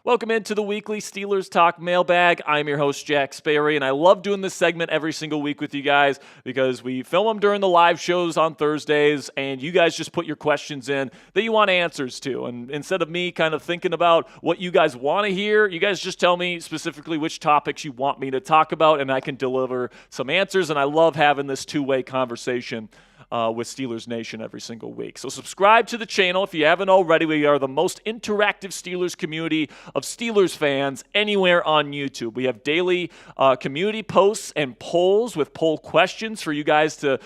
Welcome into the weekly Steelers Talk mailbag. I'm your host, Jack Sperry, and I love doing this segment every single week with you guys because we film them during the live shows on Thursdays, and you guys just put your questions in that you want answers to. And instead of me kind of thinking about what you guys want to hear, you guys just tell me specifically which topics you want me to talk about, and I can deliver some answers. And I love having this two-way conversation with Steelers Nation every single week. So subscribe to the channel if you haven't already. We are the most interactive Steelers community of Steelers fans anywhere on YouTube. We have daily community posts and polls with poll questions for you guys to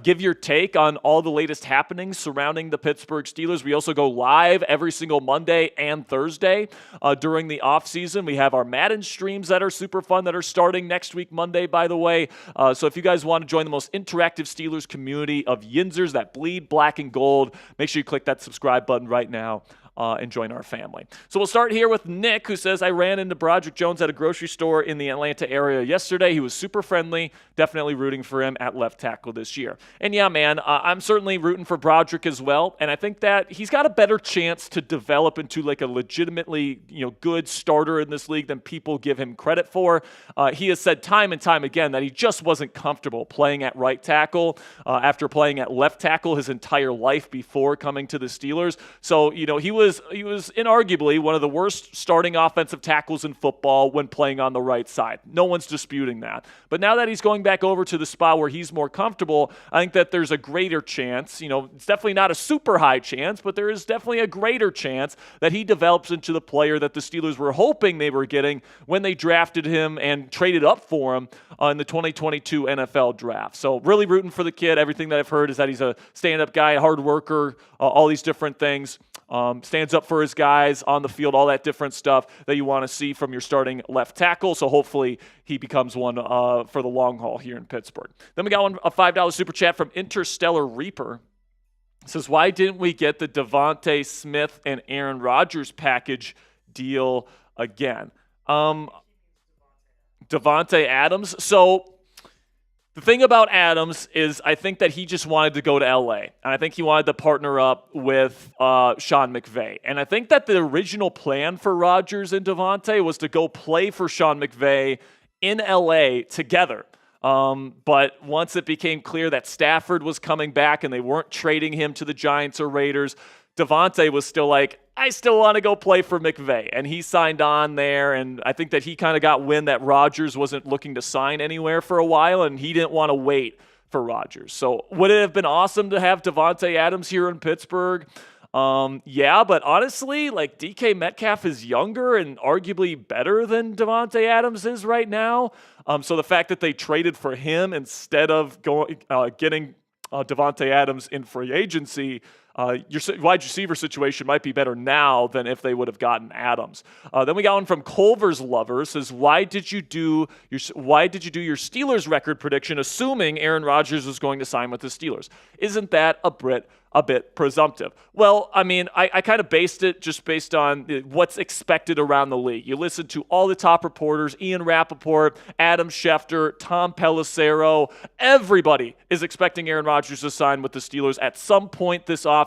give your take on all the latest happenings surrounding the Pittsburgh Steelers. We also go live every single Monday and Thursday during the offseason. We have our Madden streams that are super fun that are starting next week, Monday, by the way. So if you guys want to join the most interactive Steelers community of Yinzers that bleed black and gold, make sure you click that subscribe button right now and join our family. So we'll start here with Nick, who says, I ran into Broderick Jones at a grocery store in the Atlanta area yesterday. He was super friendly, definitely rooting for him at left tackle this year. And yeah, man, I'm certainly rooting for Broderick as well, and I think that he's got a better chance to develop into like a legitimately good starter in this league than people give him credit for. He has said time and time again that he just wasn't comfortable playing at right tackle after playing at left tackle his entire life before coming to the Steelers. So, he was inarguably one of the worst starting offensive tackles in football when playing on the right side. No one's disputing that. But now that he's going back over to the spot where he's more comfortable, I think that there's a greater chance, it's definitely not a super high chance, but there is definitely a greater chance that he develops into the player that the Steelers were hoping they were getting when they drafted him and traded up for him in the 2022 NFL draft. So really rooting for the kid. Everything that I've heard is that he's a stand-up guy, a hard worker, all these different things. Stands up for his guys on the field, all that different stuff that you want to see from your starting left tackle. So hopefully he becomes one for the long haul here in Pittsburgh. Then we got a $5 super chat from Interstellar Reaper. It says, why didn't we get the Devontae Smith and Aaron Rodgers package deal again? Devontae Adams. So the thing about Adams is I think that he just wanted to go to LA, and I think he wanted to partner up with Sean McVay. And I think that the original plan for Rodgers and Devontae was to go play for Sean McVay in LA together. But once it became clear that Stafford was coming back and they weren't trading him to the Giants or Raiders, Devontae was still like, I still want to go play for McVay. And he signed on there, and I think that he kind of got wind that Rodgers wasn't looking to sign anywhere for a while, and he didn't want to wait for Rodgers. So would it have been awesome to have Devontae Adams here in Pittsburgh? Yeah, but honestly, like DK Metcalf is younger and arguably better than Devontae Adams is right now. So the fact that they traded for him instead of getting Devontae Adams in free agency, your wide receiver situation might be better now than if they would have gotten Adams. Then we got one from Culver's Lover. Says, why did you do your Steelers record prediction assuming Aaron Rodgers was going to sign with the Steelers? Isn't that a bit presumptive? Well, I mean, I kind of based it just based on what's expected around the league. You listen to all the top reporters, Ian Rappaport, Adam Schefter, Tom Pelissero. Everybody is expecting Aaron Rodgers to sign with the Steelers at some point this offseason.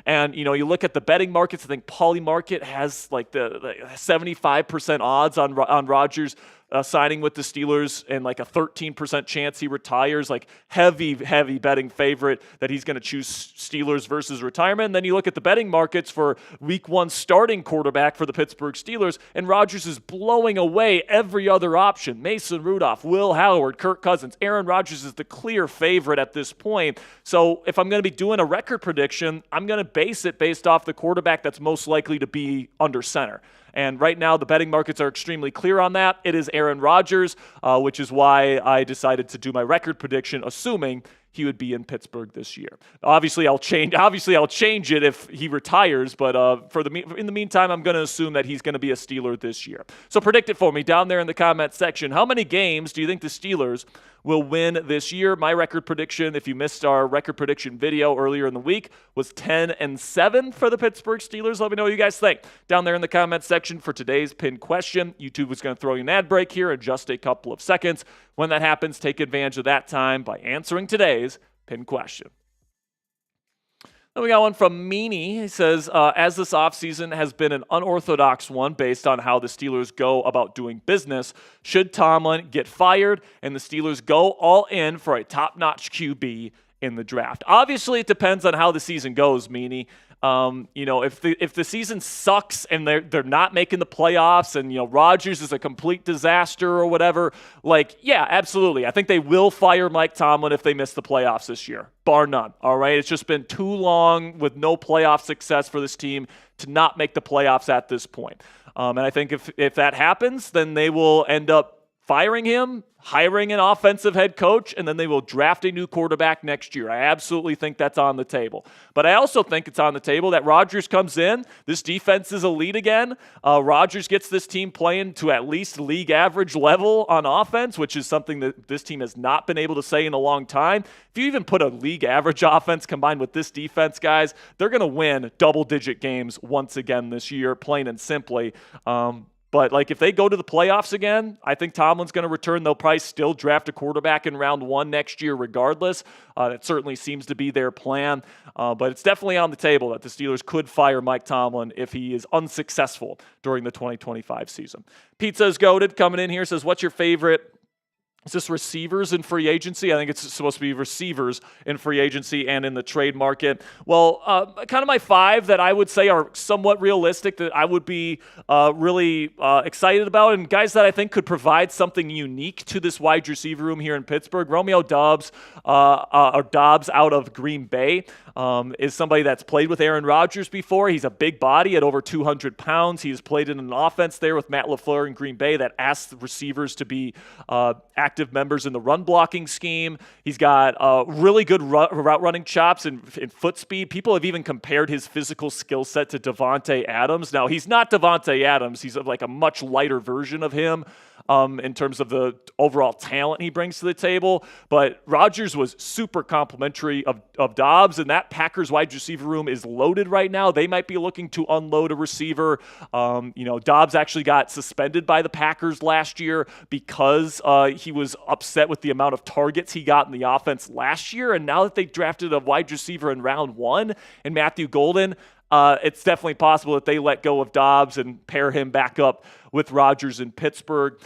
And, you look at the betting markets. I think Poly Market has like the 75% odds on Rodgers signing with the Steelers and like a 13% chance he retires, like heavy betting favorite that he's going to choose Steelers versus retirement. And then you look at the betting markets for week 1 starting quarterback for the Pittsburgh Steelers, and Rodgers is blowing away every other option. Mason Rudolph, Will Howard, Kirk Cousins. Aaron Rodgers is the clear favorite at this point. So if I'm going to be doing a record prediction, I'm going to base it based off the quarterback that's most likely to be under center. And right now, the betting markets are extremely clear on that. It is Aaron Rodgers, which is why I decided to do my record prediction, assuming he would be in Pittsburgh this year. Obviously, I'll change it if he retires, but in the meantime, I'm going to assume that he's going to be a Steeler this year. So predict it for me down there in the comment section. How many games do you think the Steelers will win this year? My record prediction, if you missed our record prediction video earlier in the week, was 10-7 for the Pittsburgh Steelers. Let me know what you guys think down there in the comment section for today's pinned question. YouTube is going to throw you an ad break here in just a couple of seconds. When that happens, take advantage of that time by answering today's pinned question. Then we got one from Meanie. He says, as this offseason has been an unorthodox one based on how the Steelers go about doing business, should Tomlin get fired and the Steelers go all in for a top-notch QB in the draft? Obviously, it depends on how the season goes, Meanie. If the season sucks and they're not making the playoffs and, Rodgers is a complete disaster or whatever, yeah, absolutely. I think they will fire Mike Tomlin if they miss the playoffs this year, bar none, all right? It's just been too long with no playoff success for this team to not make the playoffs at this point. And I think if that happens, then they will end up firing him, hiring an offensive head coach, and then they will draft a new quarterback next year. I absolutely think that's on the table. But I also think it's on the table that Rodgers comes in. This defense is elite again. Rodgers gets this team playing to at least league average level on offense, which is something that this team has not been able to say in a long time. If you even put a league average offense combined with this defense, guys, they're going to win double-digit games once again this year, plain and simply. But if they go to the playoffs again, I think Tomlin's going to return. They'll probably still draft a quarterback in round 1 next year regardless. That certainly seems to be their plan. But it's definitely on the table that the Steelers could fire Mike Tomlin if he is unsuccessful during the 2025 season. Pizza's Goated coming in here, says, what's your favorite? Is this receivers in free agency? I think it's supposed to be receivers in free agency and in the trade market. Well, kind of my 5 that I would say are somewhat realistic that I would be really excited about, and guys that I think could provide something unique to this wide receiver room here in Pittsburgh. Romeo Doubs, or Dobbs out of Green Bay, is somebody that's played with Aaron Rodgers before. He's a big body at over 200 pounds. He has played in an offense there with Matt LaFleur in Green Bay that asks the receivers to be active members in the run blocking scheme. He's got really good route running chops and foot speed. People have even compared his physical skill set to Davante Adams. Now, he's not Davante Adams. He's like a much lighter version of him in terms of the overall talent he brings to the table. But Rodgers was super complimentary of Dobbs, and that Packers wide receiver room is loaded right now. They might be looking to unload a receiver. Dobbs actually got suspended by the Packers last year because he was upset with the amount of targets he got in the offense last year. And now that they drafted a wide receiver in round 1 in Matthew Golden, it's definitely possible that they let go of Dobbs and pair him back up with Rodgers in Pittsburgh.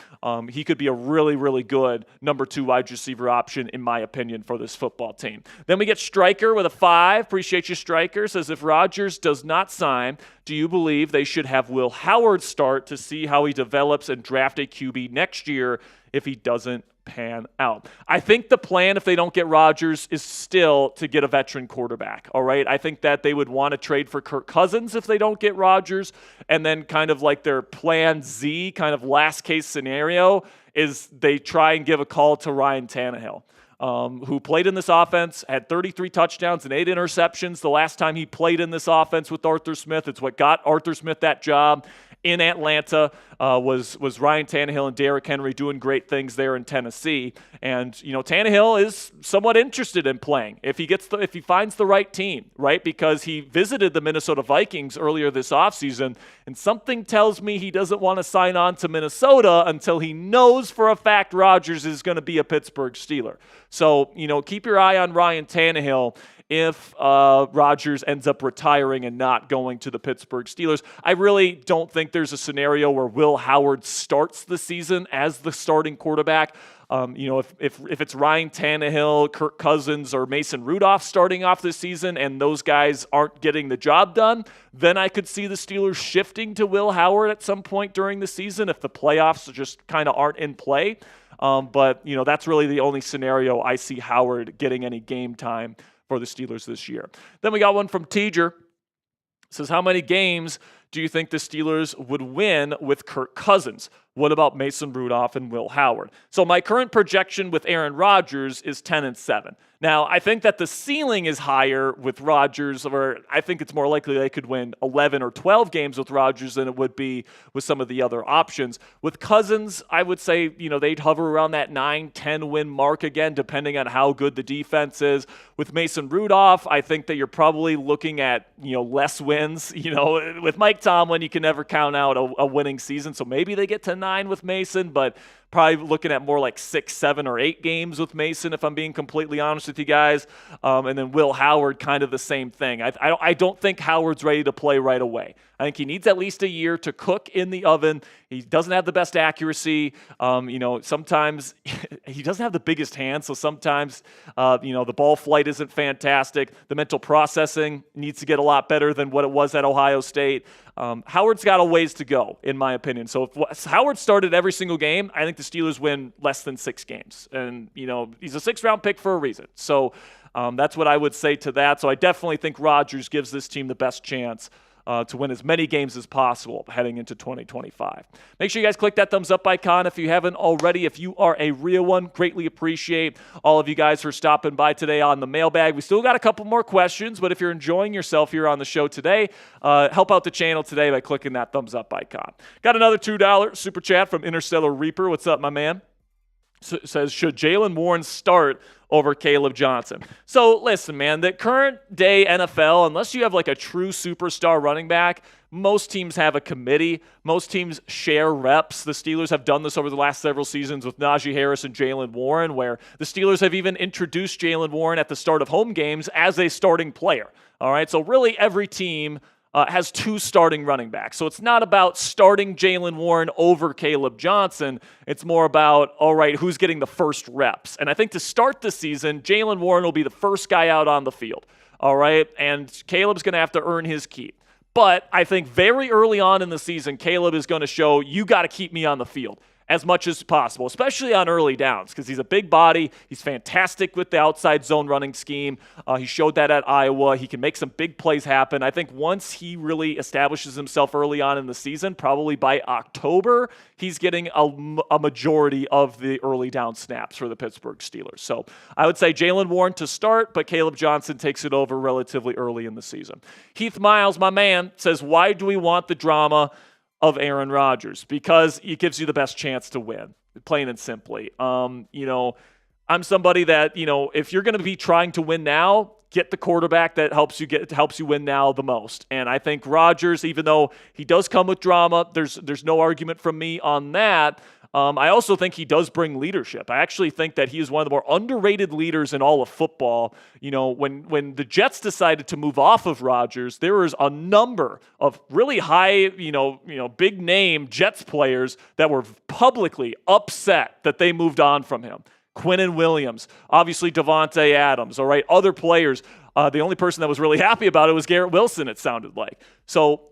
He could be a really, really good number 2 wide receiver option, in my opinion, for this football team. Then we get Stryker with a 5. Appreciate you, Stryker. Says, if Rodgers does not sign, do you believe they should have Will Howard start to see how he develops and draft a QB next year if he doesn't pan out? I think the plan, if they don't get Rodgers, is still to get a veteran quarterback, all right? I think that they would want to trade for Kirk Cousins if they don't get Rodgers, and then kind of like their plan Z, kind of last case scenario, is they try and give a call to Ryan Tannehill, who played in this offense, had 33 touchdowns and 8 interceptions the last time he played in this offense with Arthur Smith. It's what got Arthur Smith that job in Atlanta, was Ryan Tannehill and Derrick Henry doing great things there in Tennessee. And, Tannehill is somewhat interested in playing if he finds the right team, right? Because he visited the Minnesota Vikings earlier this offseason, and something tells me he doesn't want to sign on to Minnesota until he knows for a fact Rodgers is going to be a Pittsburgh Steeler. So, keep your eye on Ryan Tannehill if Rodgers ends up retiring and not going to the Pittsburgh Steelers. I really don't think there's a scenario where Will Howard starts the season as the starting quarterback. If it's Ryan Tannehill, Kirk Cousins, or Mason Rudolph starting off this season and those guys aren't getting the job done, then I could see the Steelers shifting to Will Howard at some point during the season if the playoffs just kind of aren't in play. But that's really the only scenario I see Howard getting any game time for the Steelers this year. Then we got one from Teager. It says, how many games do you think the Steelers would win with Kirk Cousins? What about Mason Rudolph and Will Howard? So my current projection with Aaron Rodgers is 10-7. Now, I think that the ceiling is higher with Rodgers, or I think it's more likely they could win 11 or 12 games with Rodgers than it would be with some of the other options. With Cousins, I would say, they'd hover around that 9-10 win mark again, depending on how good the defense is. With Mason Rudolph, I think that you're probably looking at, less wins. With Mike Tomlin, you can never count out a winning season, so maybe they get to 9 with Mason, but probably looking at more like 6, 7, or 8 games with Mason, if I'm being completely honest with you guys. And then Will Howard, kind of the same thing. I don't think Howard's ready to play right away. I think he needs at least a year to cook in the oven. He doesn't have the best accuracy. Sometimes he doesn't have the biggest hands, so sometimes, the ball flight isn't fantastic. The mental processing needs to get a lot better than what it was at Ohio State. Howard's got a ways to go, in my opinion. So if Howard started every single game, I think the Steelers win less than 6 games. And, he's a 6th-round pick for a reason. So that's what I would say to that. So I definitely think Rodgers gives this team the best chance to win as many games as possible heading into 2025. Make sure you guys click that thumbs up icon if you haven't already. If you are a real one, greatly appreciate all of you guys for stopping by today on the mailbag. We still got a couple more questions, but if you're enjoying yourself here on the show today, help out the channel today by clicking that thumbs up icon. Got another $2 super chat from Interstellar Reaper. What's up, my man? Says, should Jaylen Warren start over Caleb Johnson? So listen, man, the current day NFL, unless you have like a true superstar running back, most teams have a committee. Most teams share reps. The Steelers have done this over the last several seasons with Najee Harris and Jaylen Warren, where the Steelers have even introduced Jaylen Warren at the start of home games as a starting player. All right, so really every team has 2 starting running backs. So it's not about starting Jaylen Warren over Caleb Johnson. It's more about, all right, who's getting the first reps. And I think to start the season, Jaylen Warren will be the first guy out on the field. All right, and Caleb's going to have to earn his keep. But I think very early on in the season, Caleb is going to show, you got to keep me on the field as much as possible, especially on early downs, because he's a big body. He's fantastic with the outside zone running scheme. He showed that at Iowa. He can make some big plays happen. I think once he really establishes himself early on in the season, probably by October, he's getting a majority of the early down snaps for the Pittsburgh Steelers. So I would say Jaylen Warren to start, but Caleb Johnson takes it over relatively early in the season. Heath Miles, my man, says, why do we want the drama of Aaron Rodgers? Because it gives you the best chance to win, plain and simply. I'm somebody that, if you're going to be trying to win now, get the quarterback that helps you win now the most. And I think Rodgers, even though he does come with drama, there's no argument from me on that. I also think he does bring leadership. I actually think that he is one of the more underrated leaders in all of football. When the Jets decided to move off of Rodgers, there was a number of really high, big name Jets players that were publicly upset that they moved on from him. Quinnen Williams, obviously Devontae Adams, all right, other players. The only person that was really happy about it was Garrett Wilson, it sounded like. So,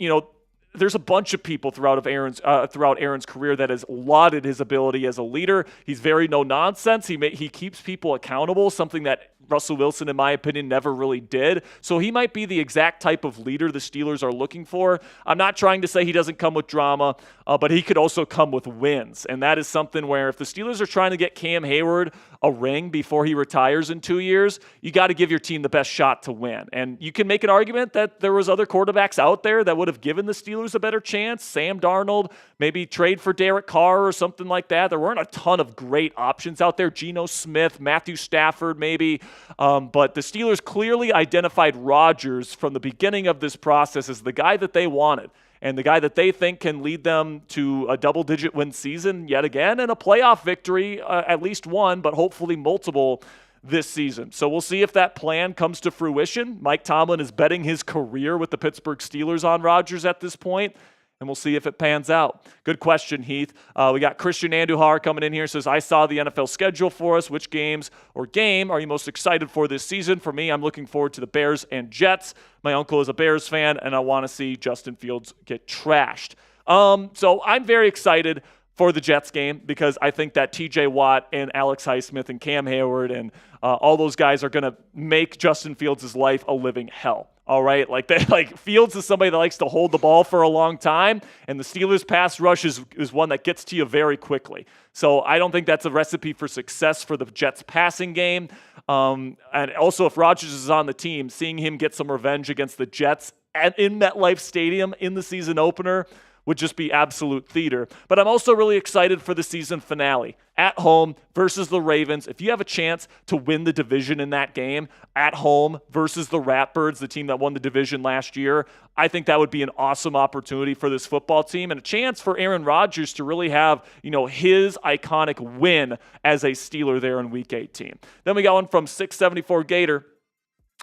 there's a bunch of people throughout Aaron's career that has lauded his ability as a leader. He's very no-nonsense. He keeps people accountable, something that Russell Wilson, in my opinion, never really did. So he might be the exact type of leader the Steelers are looking for. I'm not trying to say he doesn't come with drama, but he could also come with wins. And that is something where if the Steelers are trying to get Cam Hayward a ring before he retires in 2 years, you got to give your team the best shot to win. And you can make an argument that there was other quarterbacks out there that would have given the Steelers a better chance. Sam Darnold, maybe trade for Derek Carr or something like that. There weren't a ton of great options out there. Geno Smith, Matthew Stafford, maybe. But the Steelers clearly identified Rodgers from the beginning of this process as the guy that they wanted and the guy that they think can lead them to a double-digit win season yet again and a playoff victory, at least one, but hopefully multiple this season. So we'll see if that plan comes to fruition. Mike Tomlin is betting his career with the Pittsburgh Steelers on Rodgers at this point, and we'll see if it pans out. Good question, Heath. We got Christian Andujar coming in here. Says, I saw the NFL schedule for us. Which games or game are you most excited for this season? For me, I'm looking forward to the Bears and Jets. My uncle is a Bears fan, and I want to see Justin Fields get trashed. So I'm very excited for the Jets game because I think that TJ Watt and Alex Highsmith and Cam Hayward and all those guys are going to make Justin Fields' life a living hell. All right, like Fields is somebody that likes to hold the ball for a long time, and the Steelers' pass rush is one that gets to you very quickly. So I don't think that's a recipe for success for the Jets' passing game. And also, if Rodgers is on the team, seeing him get some revenge against the Jets in MetLife Stadium in the season opener would just be absolute theater. But I'm also really excited for the season finale. At home versus the Ravens. If you have a chance to win the division in that game, at home versus the Ratbirds, the team that won the division last year, I think that would be an awesome opportunity for this football team and a chance for Aaron Rodgers to really have, his iconic win as a Steeler there in Week 18. Then we got one from 674 Gator.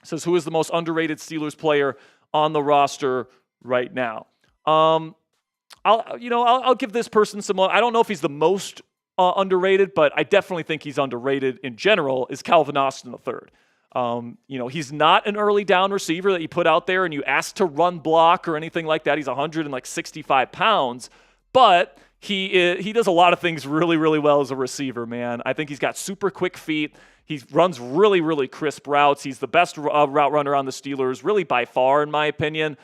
Says, who is the most underrated Steelers player on the roster right now? I'll give this person some. I don't know if he's the most underrated, but I definitely think he's underrated in general. Is Calvin Austin III? He's not an early down receiver that you put out there and you ask to run block or anything like that. He's 165 pounds, but he does a lot of things really, really well as a receiver. Man, I think he's got super quick feet. He runs really, really crisp routes. He's the best route runner on the Steelers, really by far, in my opinion.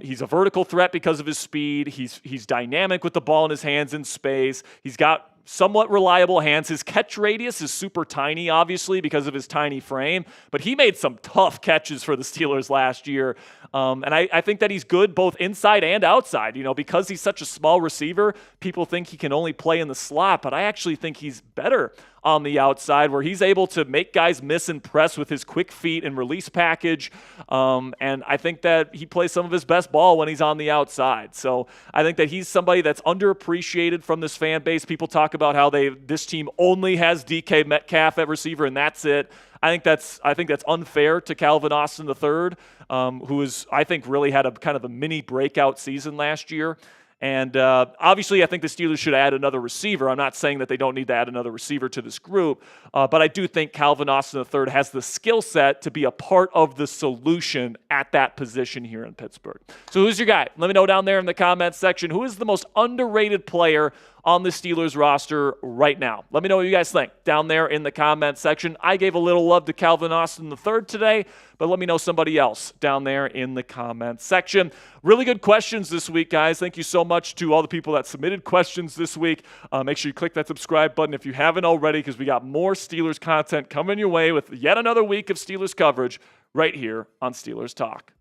He's a vertical threat because of his speed. He's dynamic with the ball in his hands in space. He's got somewhat reliable hands. His catch radius is super tiny, obviously, because of his tiny frame, but he made some tough catches for the Steelers last year. And I think that he's good both inside and outside. Because he's such a small receiver, people think he can only play in the slot, but I actually think he's better on the outside where he's able to make guys miss and press with his quick feet and release package. And I think that he plays some of his best ball when he's on the outside. So I think that he's somebody that's underappreciated from this fan base. People talk about how this team only has DK Metcalf at receiver and that's it. I think that's unfair to Calvin Austin III, who I think really had a kind of a mini breakout season last year. And obviously, I think the Steelers should add another receiver. I'm not saying that they don't need to add another receiver to this group, but I do think Calvin Austin III has the skill set to be a part of the solution at that position here in Pittsburgh. So who's your guy? Let me know down there in the comments section. Who is the most underrated player on the Steelers roster right now? Let me know what you guys think down there in the comments section. I gave a little love to Calvin Austin III today, but let me know somebody else down there in the comments section. Really good questions this week, guys. Thank you so much to all the people that submitted questions this week. Make sure you click that subscribe button if you haven't already, because we got more Steelers content coming your way with yet another week of Steelers coverage right here on Steelers Talk.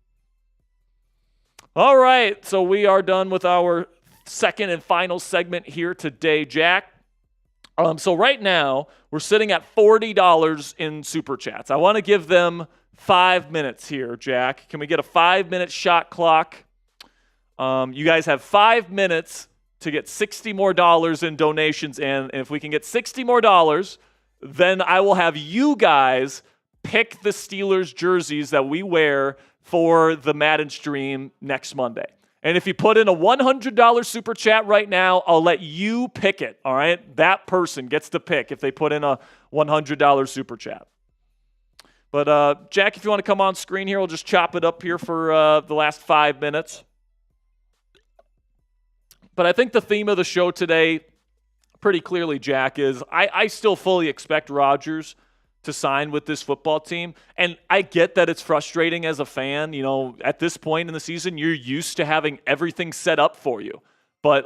All right, so we are done with our second and final segment here today, Jack. So right now, we're sitting at $40 in Super Chats. I want to give them 5 minutes here, Jack. Can we get a 5-minute shot clock? You guys have 5 minutes to get $60 more in donations in. And if we can get $60 more, then I will have you guys pick the Steelers jerseys that we wear for the Madden stream next Monday. And if you put in a $100 super chat right now, I'll let you pick it, all right? That person gets to pick if they put in a $100 super chat. But, Jack, if you want to come on screen here, we'll just chop it up here for the last 5 minutes. But I think the theme of the show today, pretty clearly, Jack, is I still fully expect Rodgers to sign with this football team. And I get that it's frustrating as a fan. At this point in the season, you're used to having everything set up for you. But,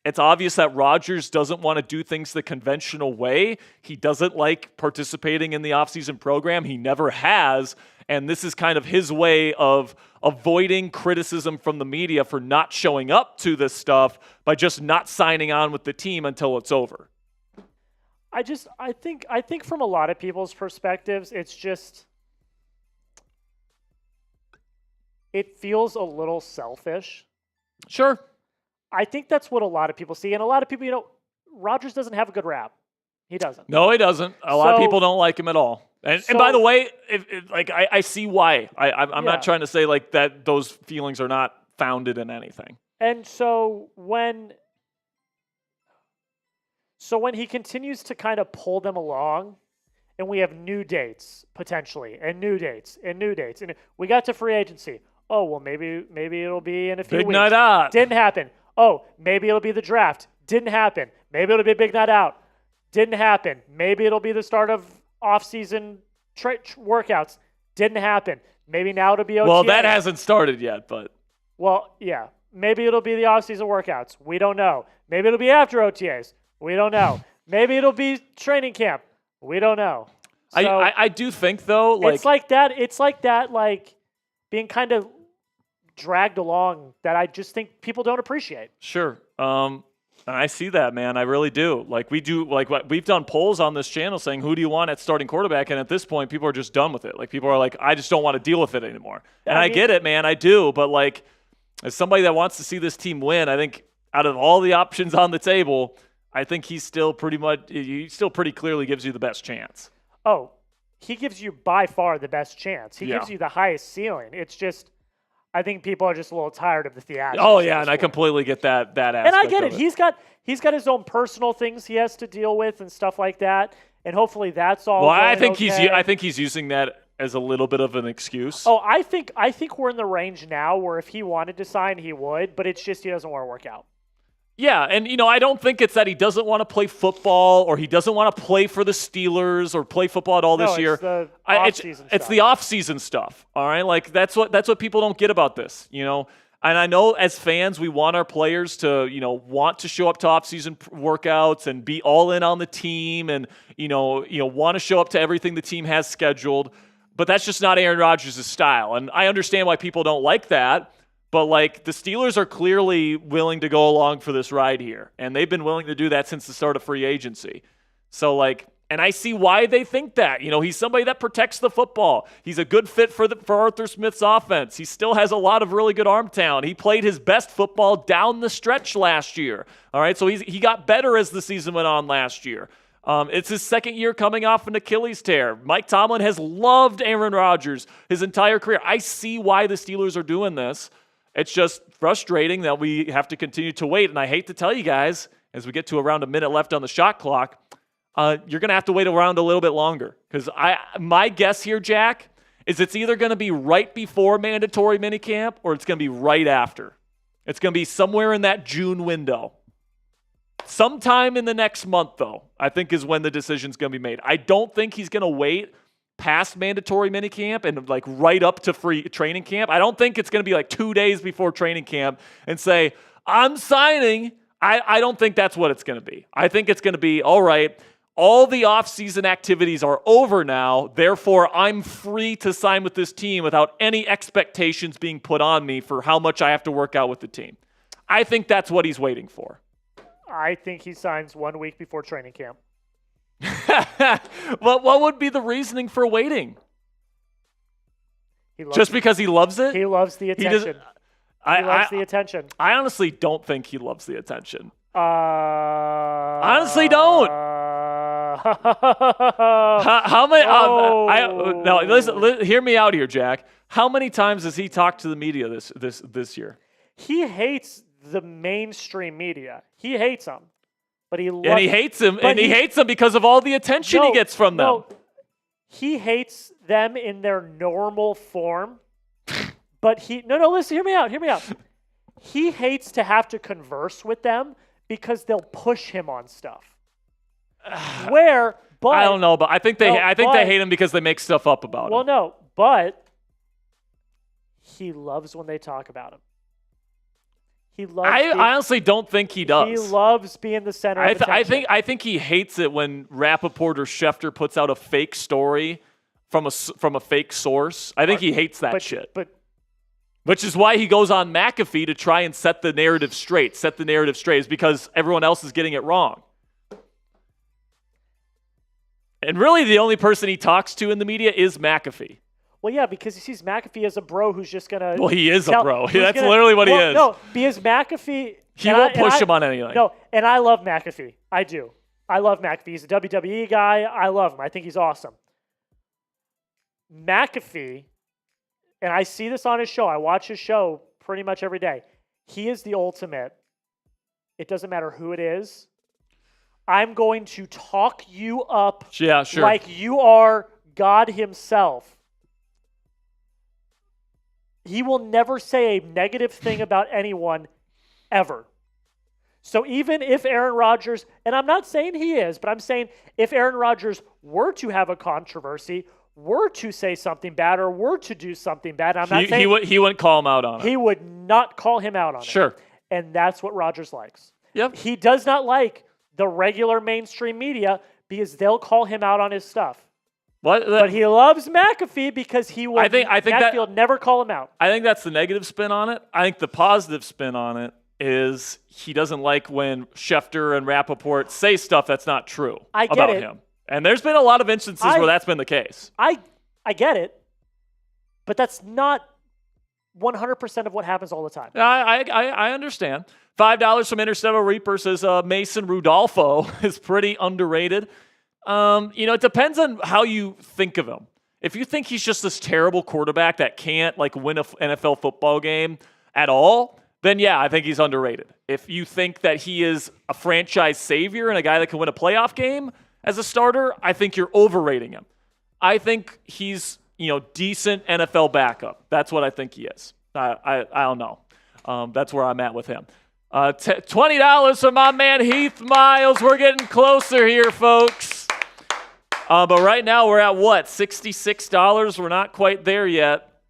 it's obvious that Rodgers doesn't want to do things the conventional way. He doesn't like participating in the offseason program. He never has. And this is kind of his way of avoiding criticism from the media for not showing up to this stuff by just not signing on with the team until it's over.
I think from a lot of people's perspectives, it feels a little selfish.
Sure.
I think that's what a lot of people see. And a lot of people, Rodgers doesn't have a good rap. He doesn't.
No, he doesn't. A lot of people don't like him at all. And by the way, I see why. I'm not trying to say like that those feelings are not founded in anything.
And so when he continues to kind of pull them along, and we have new dates potentially, and new dates, and we got to free agency. Oh well, maybe it'll be in a few weeks.
Big night out.
Didn't happen. Oh, maybe it'll be the draft. Didn't happen. Maybe it'll be a big night out. Didn't happen. Maybe it'll be the start of off-season workouts. Didn't happen. Maybe now it'll be OTA.
Well, that hasn't started yet, but.
Well, yeah. Maybe it'll be the off-season workouts. We don't know. Maybe it'll be after OTAs. We don't know. Maybe it'll be training camp. We don't know. So,
I do think, though, like.
It's like that. It's like that, like, being kind of dragged along that I just think people don't appreciate.
Sure. I see that, man. I really do. Like we've done polls on this channel saying, who do you want at starting quarterback? And at this point, people are just done with it. Like people are like, I just don't want to deal with it anymore. And I get it, man. I do. But like, as somebody that wants to see this team win, I think out of all the options on the table, I think he still pretty clearly gives you the best chance.
Oh, he gives you by far the best chance. He gives you the highest ceiling. It's just, I think people are just a little tired of the theatrics.
Oh yeah, and I completely get that aspect.
And I get it. He's got his own personal things he has to deal with and stuff like that. And hopefully that's all.
Well, I think he's using that as a little bit of an excuse.
Oh, I think we're in the range now where if he wanted to sign, he would, but it's just he doesn't want to work out.
Yeah, and I don't think it's that he doesn't want to play football or he doesn't want to play for the Steelers or play football at all this year. It's the off-season stuff. All right, like that's what people don't get about this. And I know as fans we want our players to want to show up to off-season workouts and be all in on the team and want to show up to everything the team has scheduled. But that's just not Aaron Rodgers' style, and I understand why people don't like that. But, like, the Steelers are clearly willing to go along for this ride here. And they've been willing to do that since the start of free agency. So, like, and I see why they think that. He's somebody that protects the football. He's a good fit for Arthur Smith's offense. He still has a lot of really good arm talent. He played his best football down the stretch last year. All right, so he got better as the season went on last year. It's his second year coming off an Achilles tear. Mike Tomlin has loved Aaron Rodgers his entire career. I see why the Steelers are doing this. It's just frustrating that we have to continue to wait. And I hate to tell you guys, as we get to around a minute left on the shot clock, you're going to have to wait around a little bit longer. Because my guess here, Jack, is it's either going to be right before mandatory minicamp or it's going to be right after. It's going to be somewhere in that June window. Sometime in the next month, though, I think is when the decision's going to be made. I don't think he's going to wait past mandatory minicamp and like right up to free training camp. I don't think it's going to be like 2 days before training camp and say, I'm signing. I don't think that's what it's going to be. I think it's going to be, all right, all the off-season activities are over now. Therefore, I'm free to sign with this team without any expectations being put on me for how much I have to work out with the team. I think that's what he's waiting for.
I think he signs 1 week before training camp.
What would be the reasoning for waiting? Just because he loves it?
He loves the attention. He loves the attention.
I honestly don't think he loves the attention. Honestly don't. How many? No, listen, hear me out here, Jack. How many times has he talked to the media this year?
He hates the mainstream media. He hates them. But he
hates him, and he hates them because of all the attention he gets from them.
No, he hates them in their normal form. But listen, hear me out. He hates to have to converse with them because they'll push him on stuff. I
don't know, but I think they hate him because they make stuff up about him.
Well, no, but he loves when they talk about him.
I honestly don't think he does.
He loves being the center of attention.
I think he hates it when Rappaport or Schefter puts out a fake story from a fake source. I think he hates that shit. Which is why he goes on McAfee to try and set the narrative straight. Is because everyone else is getting it wrong. And really the only person he talks to in the media is McAfee.
Well, yeah, because he sees McAfee as a bro who's just going to...
Well, he is a bro. That's literally what he is.
No, because McAfee...
He won't push him on anything.
No, and I love McAfee. I do. I love McAfee. He's a WWE guy. I love him. I think he's awesome. McAfee, and I see this on his show. I watch his show pretty much every day. He is the ultimate. It doesn't matter who it is. I'm going to talk you up like you are God himself. He will never say a negative thing about anyone ever. So even if Aaron Rodgers, and I'm not saying he is, but I'm saying if Aaron Rodgers were to have a controversy, were to say something bad, or were to do something bad, I'm not saying
he wouldn't call him out on it.
He would not call him out on it.
Sure.
And that's what Rodgers likes.
Yep.
He does not like the regular mainstream media because they'll call him out on his stuff. But he loves McAfee because he will. McAfee will never call him out.
I think that's the negative spin on it. I think the positive spin on it is he doesn't like when Schefter and Rappaport say stuff that's not true about him. And there's been a lot of instances where that's been the case.
I get it, but that's not 100% of what happens all the time.
I understand. $5 from Interstellar Reaper says Mason Rudolfo is pretty underrated. It depends on how you think of him. If you think he's just this terrible quarterback that can't win an NFL football game at all, then yeah, I think he's underrated. If you think that he is a franchise savior and a guy that can win a playoff game as a starter, I think you're overrating him. I think he's, decent NFL backup. That's what I think he is. I don't know. That's where I'm at with him. $20 from my man Heath Miles. We're getting closer here, folks. But right now we're at what? $66. We're not quite there yet.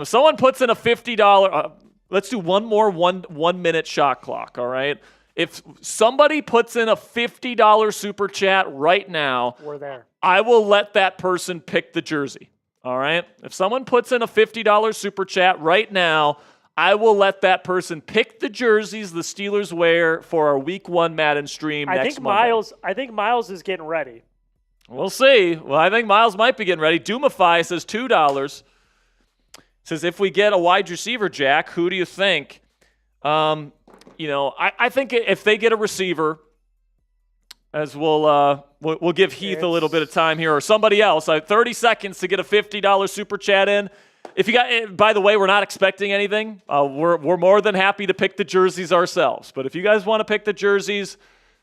Someone puts in a $50. Let's do one more one minute shot clock, all right? If somebody puts in a $50 super chat right now,
we're there.
I will let that person pick the jersey, all right? If someone puts in a $50 super chat right now, I will let that person pick the jerseys the Steelers wear for our Week 1 Madden stream next Monday.
I think Miles is getting ready.
We'll see. Well, I think Miles might be getting ready. Doomify says $2. Says, if we get a wide receiver, Jack, who do you think? I think if they get a receiver, as we'll give Heath a little bit of time here, or somebody else, 30 seconds to get a $50 super chat in. If you got, by the way, we're not expecting anything. We're more than happy to pick the jerseys ourselves. But if you guys want to pick the jerseys,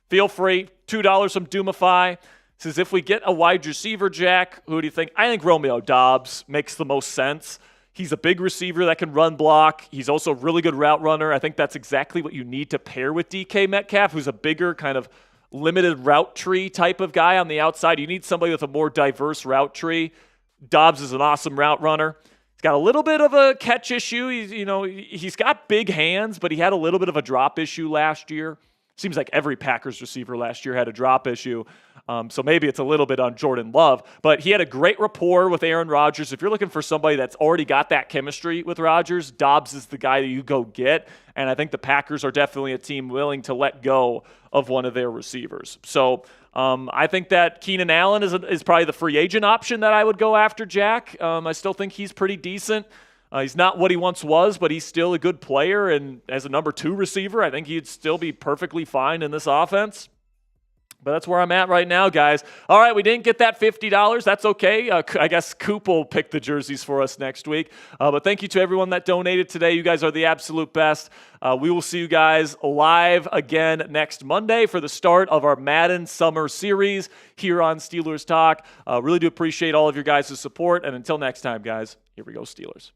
feel free. $2 from Doomify. Says, if we get a wide receiver, Jack, who do you think? I think Romeo Doubs makes the most sense. He's a big receiver that can run block. He's also a really good route runner. I think that's exactly what you need to pair with DK Metcalf, who's a bigger kind of limited route tree type of guy on the outside. You need somebody with a more diverse route tree. Doubs is an awesome route runner. He's got a little bit of a catch issue. He's got big hands, but he had a little bit of a drop issue last year. Seems like every Packers receiver last year had a drop issue. So maybe it's a little bit on Jordan Love. But he had a great rapport with Aaron Rodgers. If you're looking for somebody that's already got that chemistry with Rodgers, Doubs is the guy that you go get. And I think the Packers are definitely a team willing to let go of one of their receivers. So I think that Keenan Allen is probably the free agent option that I would go after, Jack. I still think he's pretty decent. He's not what he once was, but he's still a good player. And as a number 2 receiver, I think he'd still be perfectly fine in this offense. But that's where I'm at right now, guys. All right, we didn't get that $50. That's okay. I guess Coop will pick the jerseys for us next week. But thank you to everyone that donated today. You guys are the absolute best. We will see you guys live again next Monday for the start of our Madden Summer Series here on Steelers Talk. Really do appreciate all of your guys' support. And until next time, guys, here we go, Steelers.